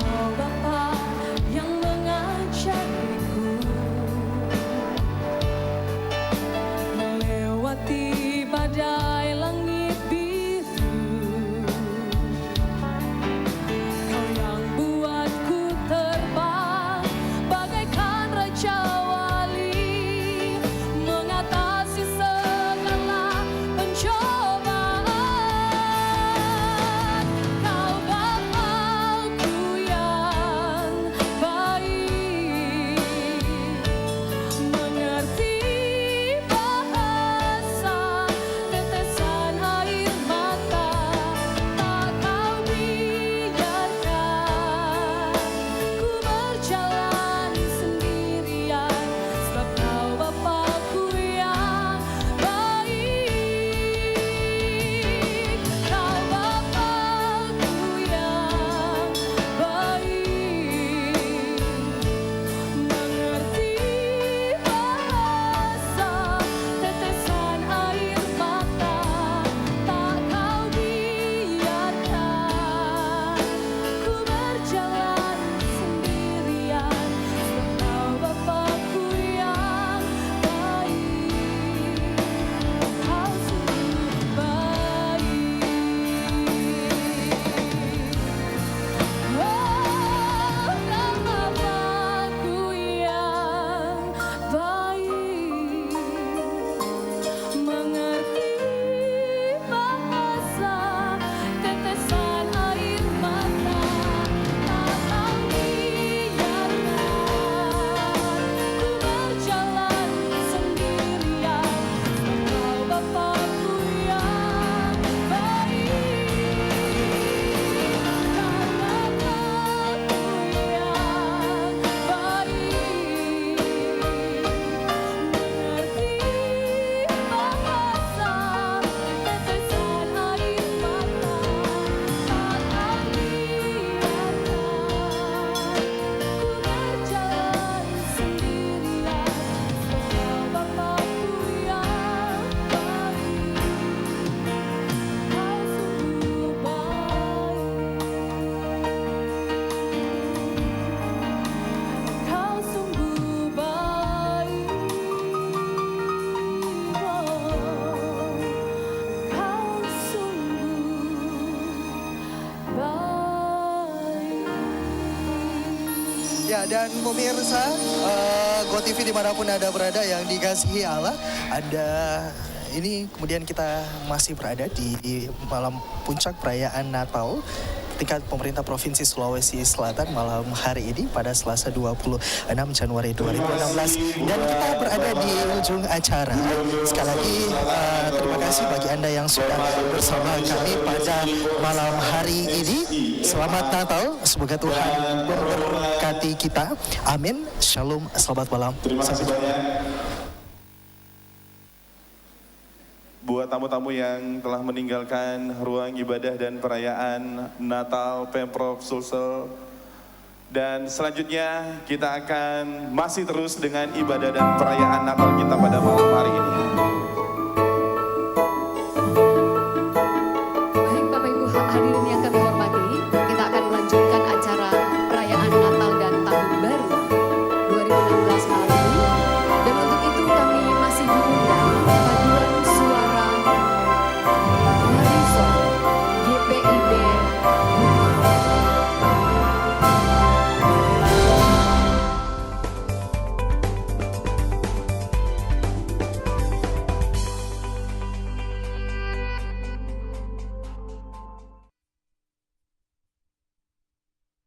Kau Bapa yang mengajariku melewati badai langit biru. Kau yang buatku terbang bagaikan raja wali, mengatasi segala pencobaan. Kau Bapakku yang baik, mengerti bahasa tetesan air mata, tak kau biarkan ku berjalan sendirian, sebab kau Bapakku yang baik. Kau Bapakku yang baik, mengerti bahasa tetesan air mata, tak kau biarkan ku berjalan sendirian, sebab kau Bapakku yang baik. Kau sungguh baik. Oh, kau Bapakku yang baik, mengerti bahasa tetesan air mata, tak kau biarkan ku berjalan sendirian, sebab kau Bapakku yang baik. Kau Bapakku yang baik, mengerti bahasa tetesan air mata, tak kau biarkan ku berjalan sendirian, sebab kau Bapakku yang baik. Kau sungguh baik. Kau sungguh baik. Kau sungguh baik. Ya, dan pemirsa GoTV dimanapun Anda berada yang dikasihi Allah, ini kemudian kita masih berada di malam puncak perayaan Natal tingkat pemerintah Provinsi Sulawesi Selatan malam hari ini pada Selasa 26 Januari 2016. Dan kita berada di ujung acara. Sekali lagi terima kasih bagi Anda yang sudah bersama kami pada malam hari ini. Selamat Natal, semoga Tuhan memberkati kita. Amin. Shalom, selamat malam. Terima kasih banyak. Buat tamu-tamu yang telah meninggalkan ruang ibadah dan perayaan Natal Pemprov Sulsel. Dan selanjutnya kita akan masih terus dengan ibadah dan perayaan Natal kita pada malam hari